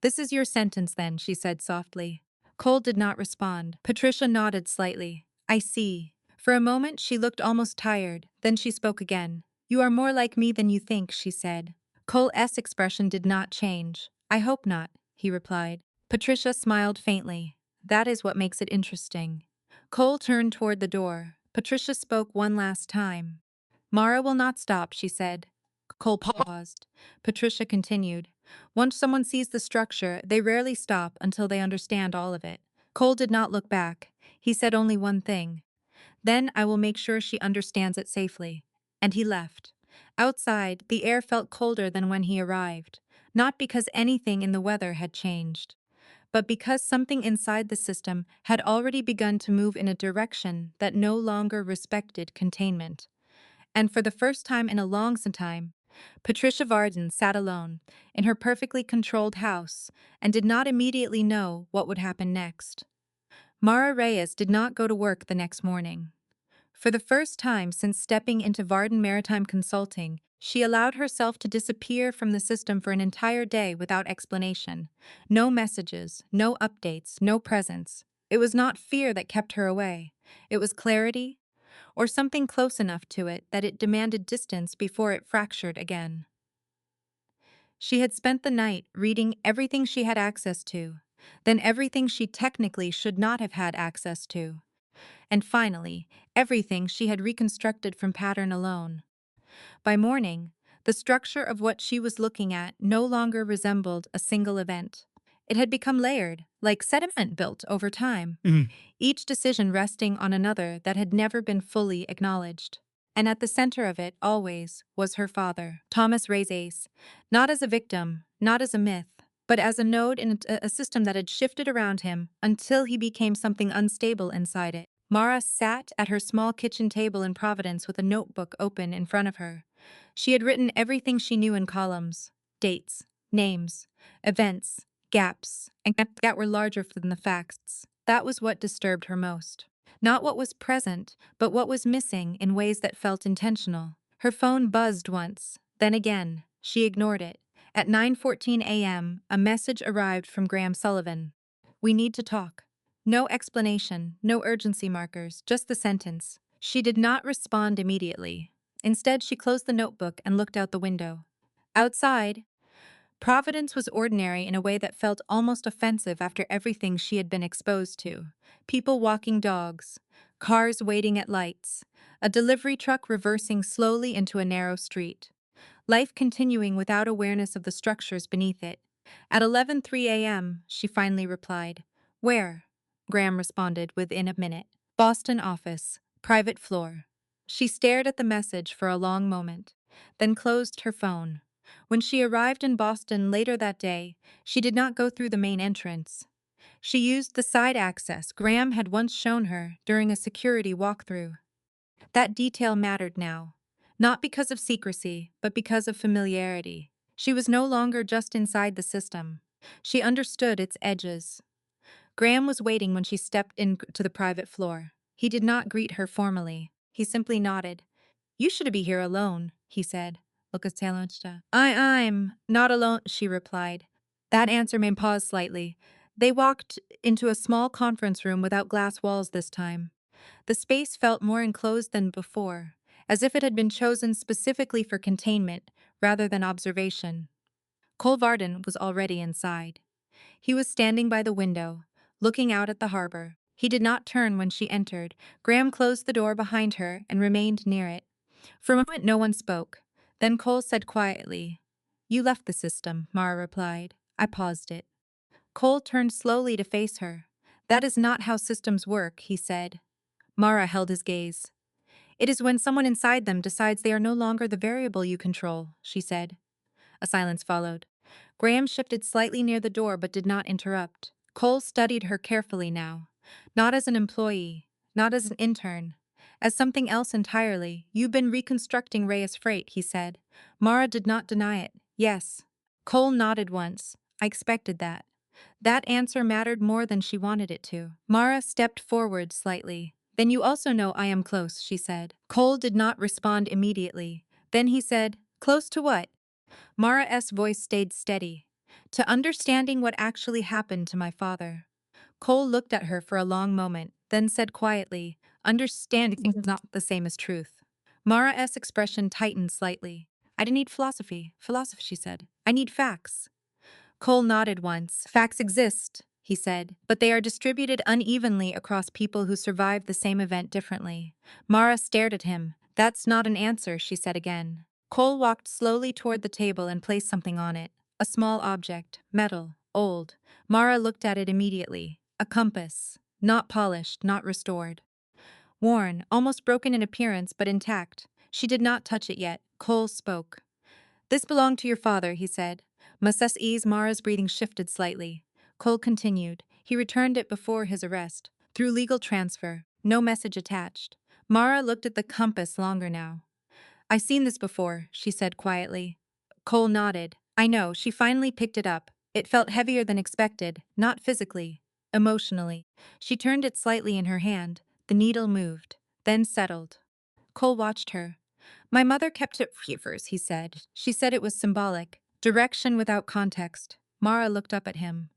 B: "This is your sentence then," she said softly. Cole did not respond. Patricia nodded slightly. "I see." For a moment she looked almost tired, then she spoke again. "You are more like me than you think," she said. Cole's expression did not change. "I hope not," he replied. Patricia smiled faintly. "That is what makes it interesting." Cole turned toward the door. Patricia spoke one last time. "Mara will not stop," she said. Cole paused. Patricia continued. "Once someone sees the structure, they rarely stop until they understand all of it." Cole did not look back. He said only one thing. "Then I will make sure she understands it safely." And he left. Outside, the air felt colder than when he arrived, not because anything in the weather had changed, but because something inside the system had already begun to move in a direction that no longer respected containment. And for the first time in a long time, Patricia Varden sat alone in her perfectly controlled house and did not immediately know what would happen next. Mara Reyes did not go to work the next morning. For the first time since stepping into Varden Maritime Consulting, she allowed herself to disappear from the system for an entire day without explanation. No messages, no updates, no presence. It was not fear that kept her away. It was clarity, or something close enough to it that it demanded distance before it fractured again. She had spent the night reading everything she had access to, then everything she technically should not have had access to. And finally, everything she had reconstructed from pattern alone. By morning, the structure of what she was looking at no longer resembled a single event. It had become layered, like sediment built over time, each decision resting on another that had never been fully acknowledged. And at the center of it, always, was her father, Thomas Reyes, not as a victim, not as a myth, but as a node in a system that had shifted around him until he became something unstable inside it. Mara sat at her small kitchen table in Providence with a notebook open in front of her. She had written everything she knew in columns: dates, names, events, gaps, and gaps that were larger than the facts. That was what disturbed her most. Not what was present, but what was missing in ways that felt intentional. Her phone buzzed once, then again. She ignored it. At 9:14 a.m., a message arrived from Graham Sullivan. "We need to talk." No explanation, no urgency markers, just the sentence. She did not respond immediately. Instead, she closed the notebook and looked out the window. Outside, Providence was ordinary in a way that felt almost offensive after everything she had been exposed to. People walking dogs, cars waiting at lights, a delivery truck reversing slowly into a narrow street. Life continuing without awareness of the structures beneath it. At 11:03 a.m., she finally replied. "Where?" Graham responded within a minute. "Boston office, private floor." She stared at the message for a long moment, then closed her phone. When she arrived in Boston later that day, she did not go through the main entrance. She used the side access Graham had once shown her during a security walkthrough. That detail mattered now, not because of secrecy, but because of familiarity. She was no longer just inside the system. She understood its edges. Graham was waiting when she stepped into the private floor. He did not greet her formally. He simply nodded. "You should be here alone," he said. I'm not alone," she replied. That answer made him pause slightly. They walked into a small conference room without glass walls this time. The space felt more enclosed than before, as if it had been chosen specifically for containment rather than observation. Cole Varden was already inside. He was standing by the window, looking out at the harbor. He did not turn when she entered. Graham closed the door behind her and remained near it. For a moment, no one spoke. Then Cole said quietly, "You left the system," Mara replied. "I paused it." Cole turned slowly to face her. "That is not how systems work," he said. Mara held his gaze. "It is when someone inside them decides they are no longer the variable you control," she said. A silence followed. Graham shifted slightly near the door but did not interrupt. Cole studied her carefully now. Not as an employee, not as an intern, as something else entirely. "You've been reconstructing Reyes Freight," he said. Mara did not deny it. "Yes." Cole nodded once. "I expected that." That answer mattered more than she wanted it to. Mara stepped forward slightly. "Then you also know I am close," she said. Cole did not respond immediately. Then he said, "Close to what?" Mara's voice stayed steady. "To understanding what actually happened to my father." Cole looked at her for a long moment, then said quietly, "Understanding is not the same as truth." Mara's expression tightened slightly. "I don't need philosophy," she said. "I need facts." Cole nodded once. "Facts exist," he said, "but they are distributed unevenly across people who survived the same event differently." Mara stared at him. "That's not an answer," she said again. Cole walked slowly toward the table and placed something on it. A small object, metal, old. Mara looked at it immediately. A compass. Not polished, not restored. Worn, almost broken in appearance, but intact. She did not touch it yet. Cole spoke. "This belonged to your father," he said. Mrs. E's Mara's breathing shifted slightly. Cole continued. "He returned it before his arrest. Through legal transfer. No message attached." Mara looked at the compass longer now. "I've seen this before," she said quietly. Cole nodded. "I know." She finally picked it up. It felt heavier than expected, not physically, emotionally. She turned it slightly in her hand. The needle moved, then settled. Cole watched her. "My mother kept it for years," he said. "She said it was symbolic, direction without context." Mara looked up at him.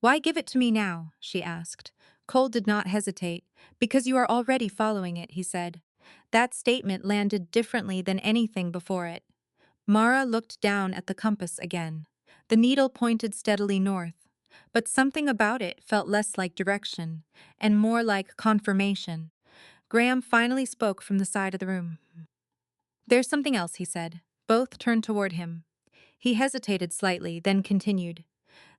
B: "Why give it to me now?" she asked. Cole did not hesitate. "Because you are already following it," he said. That statement landed differently than anything before it. Mara looked down at the compass again. The needle pointed steadily north. but something about it felt less like direction and more like confirmation. Graham finally spoke from the side of the room. "There's something else," he said. Both turned toward him. He hesitated slightly, then continued.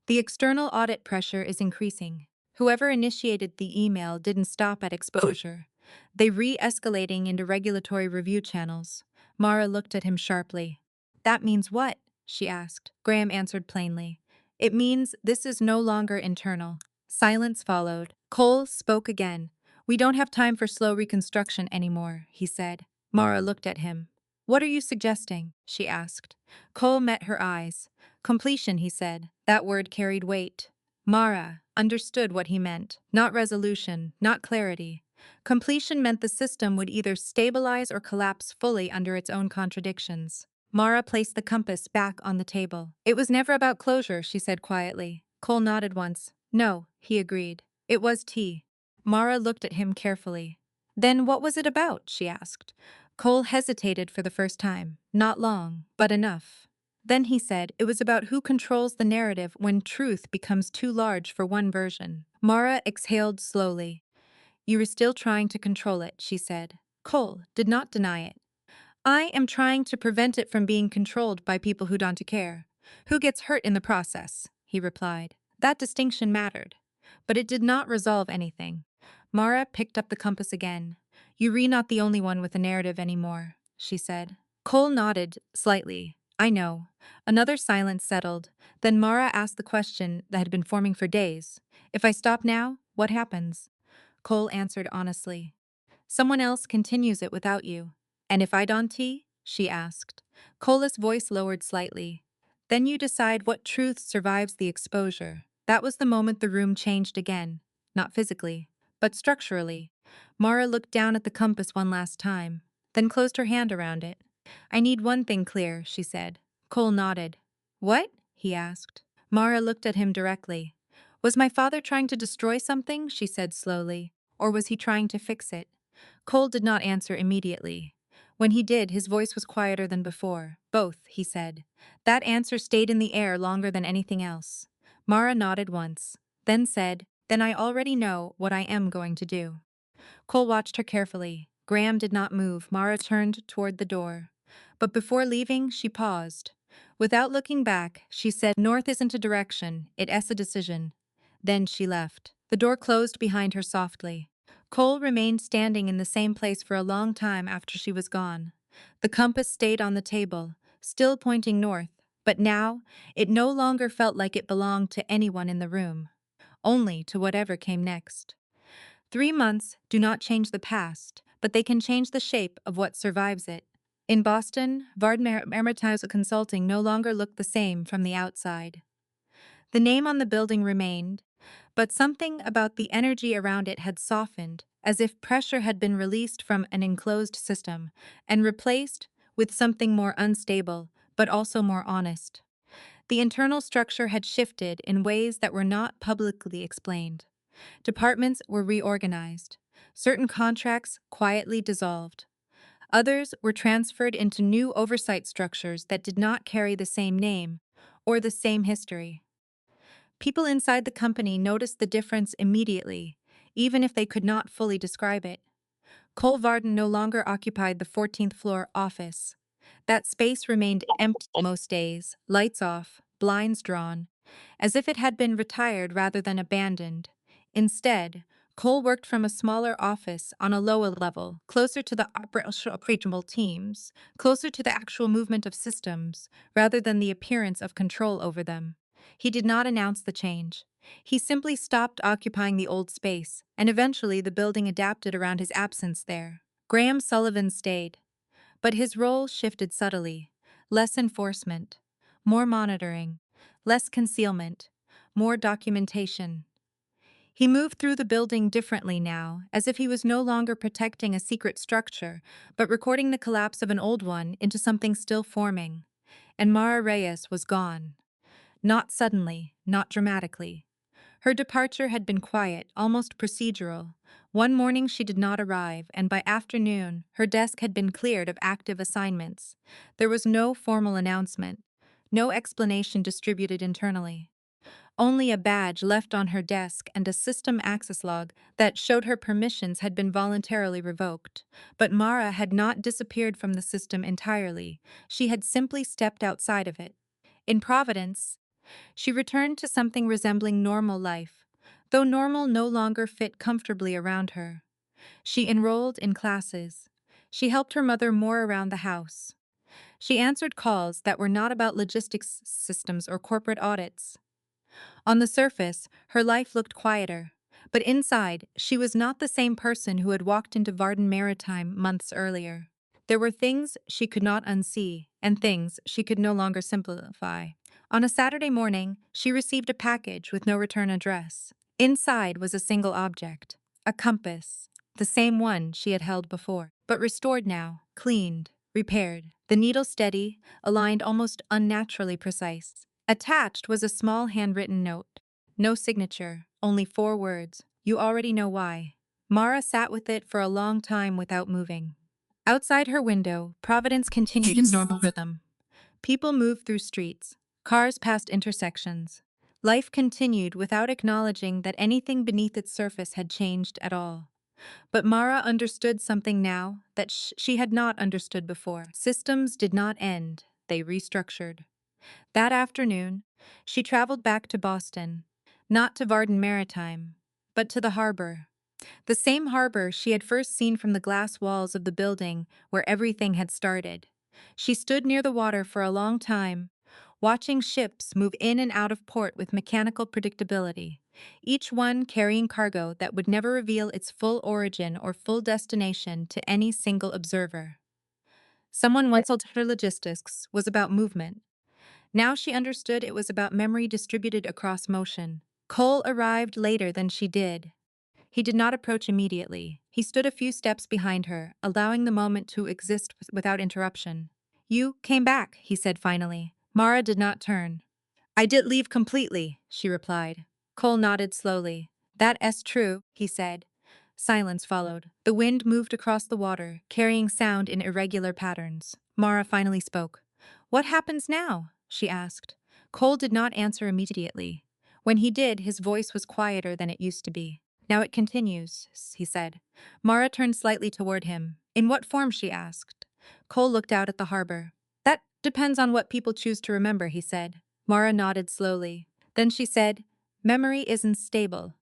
B: "The external audit pressure is increasing. Whoever initiated the email didn't stop at exposure. They re-escalating into regulatory review channels." Mara looked at him sharply. "That means what?" she asked. Graham answered plainly. "It means this is no longer internal." Silence followed. Cole spoke again. "We don't have time for slow reconstruction anymore," he said. Mara looked at him. "What are you suggesting?" she asked. Cole met her eyes. "Completion," he said. That word carried weight. Mara understood what he meant. Not resolution, not clarity. Completion meant the system would either stabilize or collapse fully under its own contradictions. Mara placed the compass back on the table. "It was never about closure," she said quietly. Cole nodded once. "No," he agreed. "It was tea." Mara looked at him carefully. "Then what was it about?" she asked. Cole hesitated for the first time. Not long, but enough. Then he said it was about who controls the narrative when truth becomes too large for one version. Mara exhaled slowly. "You were still trying to control it," she said. Cole did not deny it. "I am trying to prevent it from being controlled by people who don't care. Who gets hurt in the process," he replied. That distinction mattered. But it did not resolve anything. Mara picked up the compass again. "You're not the only one with a narrative anymore," she said. Cole nodded slightly. "I know." Another silence settled. Then Mara asked the question that had been forming for days. "If I stop now, what happens?" Cole answered honestly. "Someone else continues it without you." "And if I don't tea?" she asked. Cole's voice lowered slightly. "Then you decide what truth survives the exposure." That was the moment the room changed again. Not physically, but structurally. Mara looked down at the compass one last time, then closed her hand around it. "I need one thing clear," she said. Cole nodded. "What?" he asked. Mara looked at him directly. "Was my father trying to destroy something?" she said slowly. "Or was he trying to fix it?" Cole did not answer immediately. When he did, his voice was quieter than before. "Both," he said. That answer stayed in the air longer than anything else. Mara nodded once, then said, "Then I already know what I am going to do." Cole watched her carefully. Graham did not move. Mara turned toward the door. But before leaving, she paused. Without looking back, she said, "North isn't a direction, it's a decision." Then she left. The door closed behind her softly. Cole remained standing in the same place for a long time after she was gone. The compass stayed on the table, still pointing north, but now it no longer felt like it belonged to anyone in the room, only to whatever came next. 3 months do not change the past, but they can change the shape of what survives it. In Boston, Vard Advertiser Consulting no longer looked the same from the outside. The name on the building remained, but something about the energy around it had softened, as if pressure had been released from an enclosed system and replaced with something more unstable, but also more honest. The internal structure had shifted in ways that were not publicly explained. Departments were reorganized. Certain contracts quietly dissolved. Others were transferred into new oversight structures that did not carry the same name or the same history. People inside the company noticed the difference immediately, even if they could not fully describe it. Cole Varden no longer occupied the 14th floor office. That space remained empty most days, lights off, blinds drawn, as if it had been retired rather than abandoned. Instead, Cole worked from a smaller office on a lower level, closer to the operational teams, closer to the actual movement of systems, rather than the appearance of control over them. He did not announce the change. He simply stopped occupying the old space, and eventually the building adapted around his absence there. Graham Sullivan stayed, but his role shifted subtly. Less enforcement, more monitoring, less concealment, more documentation. He moved through the building differently now, as if he was no longer protecting a secret structure, but recording the collapse of an old one into something still forming. And Mara Reyes was gone. Not suddenly, not dramatically. Her departure had been quiet, almost procedural. One morning she did not arrive, and by afternoon her desk had been cleared of active assignments. There was no formal announcement, no explanation distributed internally. only a badge left on her desk and a system access log that showed her permissions had been voluntarily revoked. But Mara had not disappeared from the system entirely. She had simply stepped outside of it. In Providence, she returned to something resembling normal life, though normal no longer fit comfortably around her. She enrolled in classes. She helped her mother more around the house. She answered calls that were not about logistics systems or corporate audits. On the surface, her life looked quieter, but inside, she was not the same person who had walked into Varden Maritime months earlier. There were things she could not unsee, and things she could no longer simplify. On a Saturday morning, she received a package with no return address. Inside was a single object, a compass, the same one she had held before, but restored now, cleaned, repaired, the needle steady, aligned almost unnaturally precise. Attached was a small handwritten note. No signature, only 4 words. You already know why. Mara sat with it for a long time without moving. Outside her window, Providence continued its normal rhythm. People moved through streets. Cars passed intersections. Life continued without acknowledging that anything beneath its surface had changed at all. But Mara understood something now that she had not understood before. Systems did not end, they restructured. That afternoon, she traveled back to Boston, not to Varden Maritime, but to the harbor. The same harbor she had first seen from the glass walls of the building where everything had started. She stood near the water for a long time, watching ships move in and out of port with mechanical predictability, each one carrying cargo that would never reveal its full origin or full destination to any single observer. Someone once told her logistics was about movement. Now she understood it was about memory distributed across motion. Cole arrived later than she did. He did not approach immediately. He stood a few steps behind her, allowing the moment to exist without interruption. You came back, he said finally. Mara did not turn. I did leave completely, she replied. Cole nodded slowly. That's true, he said. Silence followed. The wind moved across the water, carrying sound in irregular patterns. Mara finally spoke. What happens now? She asked. Cole did not answer immediately. When he did, his voice was quieter than it used to be. Now it continues, he said. Mara turned slightly toward him. In what form? She asked. Cole looked out at the harbor. That depends on what people choose to remember, he said. Mara nodded slowly. Then she said, Memory isn't stable.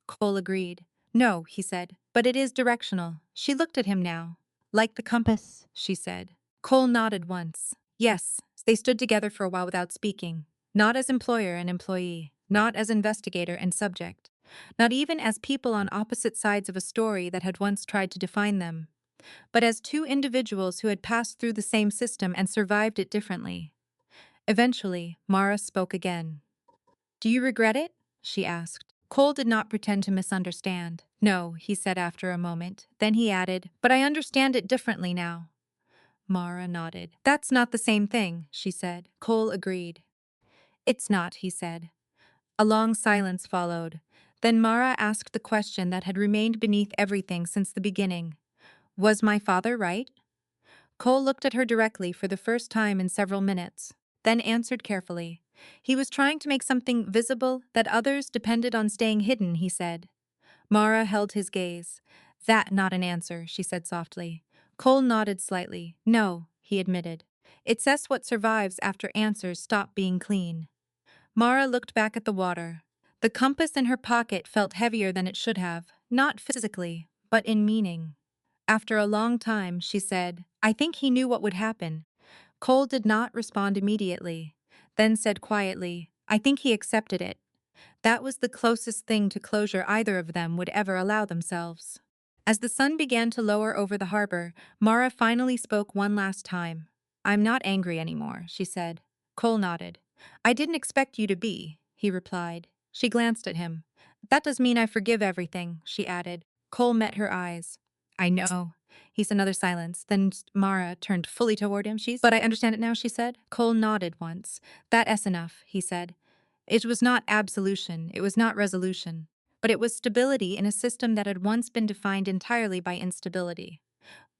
B: Cole agreed. No, he said, but it is directional. She looked at him now. Like the compass, she said. Cole nodded once. Yes, they stood together for a while without speaking. Not as employer and employee, not as investigator and subject, not even as people on opposite sides of a story that had once tried to define them, but as two individuals who had passed through the same system and survived it differently. Eventually, Mara spoke again. Do you regret it? She asked. Cole did not pretend to misunderstand. No, he said after a moment. Then he added, but I understand it differently now. Mara nodded. That's not the same thing, she said. Cole agreed. It's not, he said. A long silence followed. Then Mara asked the question that had remained beneath everything since the beginning. Was my father right? Cole looked at her directly for the first time in several minutes, then answered carefully. He was trying to make something visible that others depended on staying hidden, he said. Mara held his gaze. That not an answer, she said softly. Cole nodded slightly. No, he admitted. It's what survives after answers stop being clean. Mara looked back at the water. The compass in her pocket felt heavier than it should have, not physically, but in meaning. After a long time, she said, I think he knew what would happen. Cole did not respond immediately, then said quietly, I think he accepted it. That was the closest thing to closure either of them would ever allow themselves. As the sun began to lower over the harbor, Mara finally spoke one last time. I'm not angry anymore, she said. Cole nodded. I didn't expect you to be, he replied. She glanced at him. That does mean I forgive everything, she added. Cole met her eyes. I know. He said another silence. Then Mara turned fully toward him. But I understand it now, she said. Cole nodded once. That's enough, he said. It was not absolution, it was not resolution, but it was stability in a system that had once been defined entirely by instability.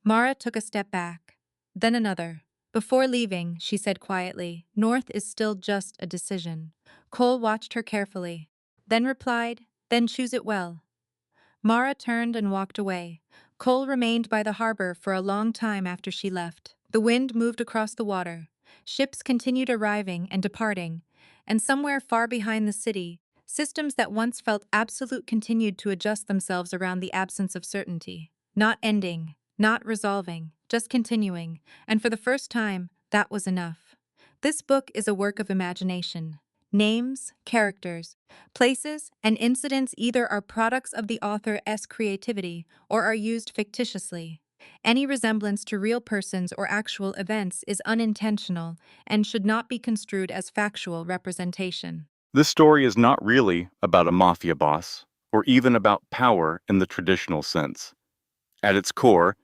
B: Mara took a step back, then another. Before leaving, she said quietly, "North is still just a decision." Cole watched her carefully, then replied, "Then choose it well." Mara turned and walked away. Cole remained by the harbor for a long time after she left. The wind moved across the water. Ships continued arriving and departing, and somewhere far behind the city, systems that once felt absolute continued to adjust themselves around the absence of certainty. Not ending, not resolving, just continuing, and for the first time, that was enough. This book is a work of imagination. Names, characters, places, and incidents either are products of the author's creativity or are used fictitiously. Any resemblance to real persons or actual events is unintentional and should not be construed as factual representation.
D: This story is not really about a mafia boss, or even about power in the traditional sense. At its core,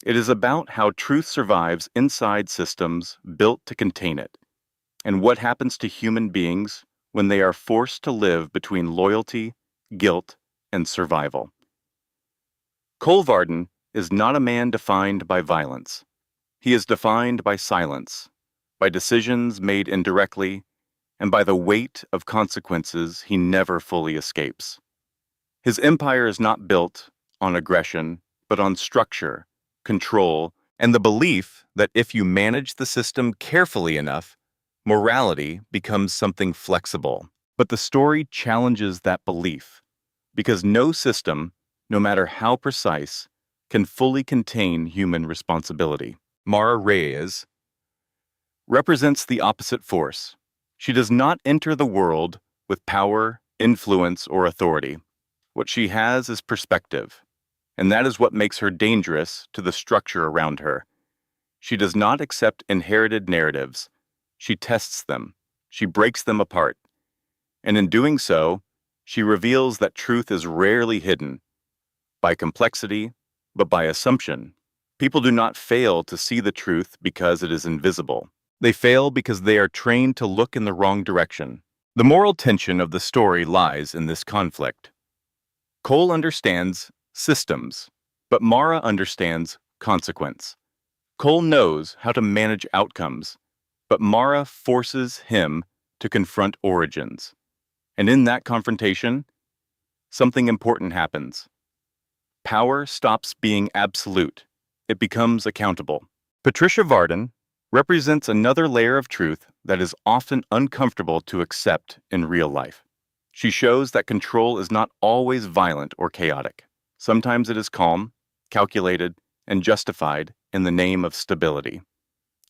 D: it is about how truth survives inside systems built to contain it, and what happens to human beings when they are forced to live between loyalty, guilt, and survival. Cole Varden is not a man defined by violence. He is defined by silence, by decisions made indirectly, and by the weight of consequences he never fully escapes. His empire is not built on aggression, but on structure, control, and the belief that if you manage the system carefully enough, morality becomes something flexible. But the story challenges that belief, because no system, no matter how precise, can fully contain human responsibility. Mara Reyes represents the opposite force. She does not enter the world with power, influence, or authority. What she has is perspective, and that is what makes her dangerous to the structure around her. She does not accept inherited narratives. She tests them. She breaks them apart. And in doing so, she reveals that truth is rarely hidden by complexity, but by assumption. People do not fail to see the truth because it is invisible. They fail because they are trained to look in the wrong direction. The moral tension of the story lies in this conflict. Cole understands systems, but Mara understands consequence. Cole knows how to manage outcomes, but Mara forces him to confront origins. And in that confrontation, something important happens. Power stops being absolute. It becomes accountable. Patricia Varden represents another layer of truth that is often uncomfortable to accept in real life. She shows that control is not always violent or chaotic. Sometimes it is calm, calculated, and justified in the name of stability.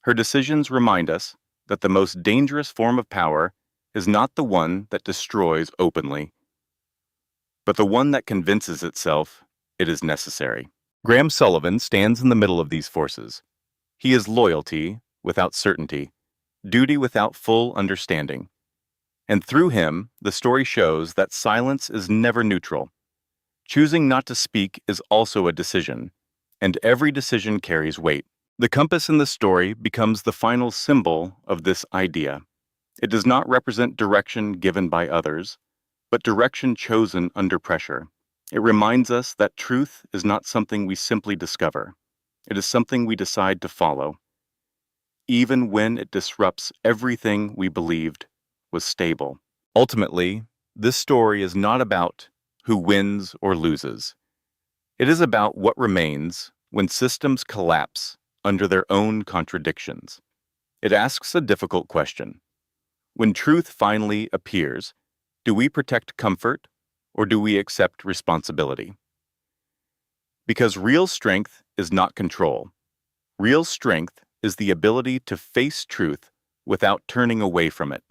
D: Her decisions remind us that the most dangerous form of power is not the one that destroys openly, but the one that convinces itself it is necessary. Graham Sullivan stands in the middle of these forces. He is loyalty without certainty, duty without full understanding. And through him, the story shows that silence is never neutral. Choosing not to speak is also a decision, and every decision carries weight. The compass in the story becomes the final symbol of this idea. It does not represent direction given by others, but direction chosen under pressure. It reminds us that truth is not something we simply discover. It is something we decide to follow, even when it disrupts everything we believed was stable. Ultimately, this story is not about who wins or loses. It is about what remains when systems collapse under their own contradictions. It asks a difficult question. When truth finally appears, do we protect comfort or do we accept responsibility? Because real strength is not control. Real strength is the ability to face truth without turning away from it.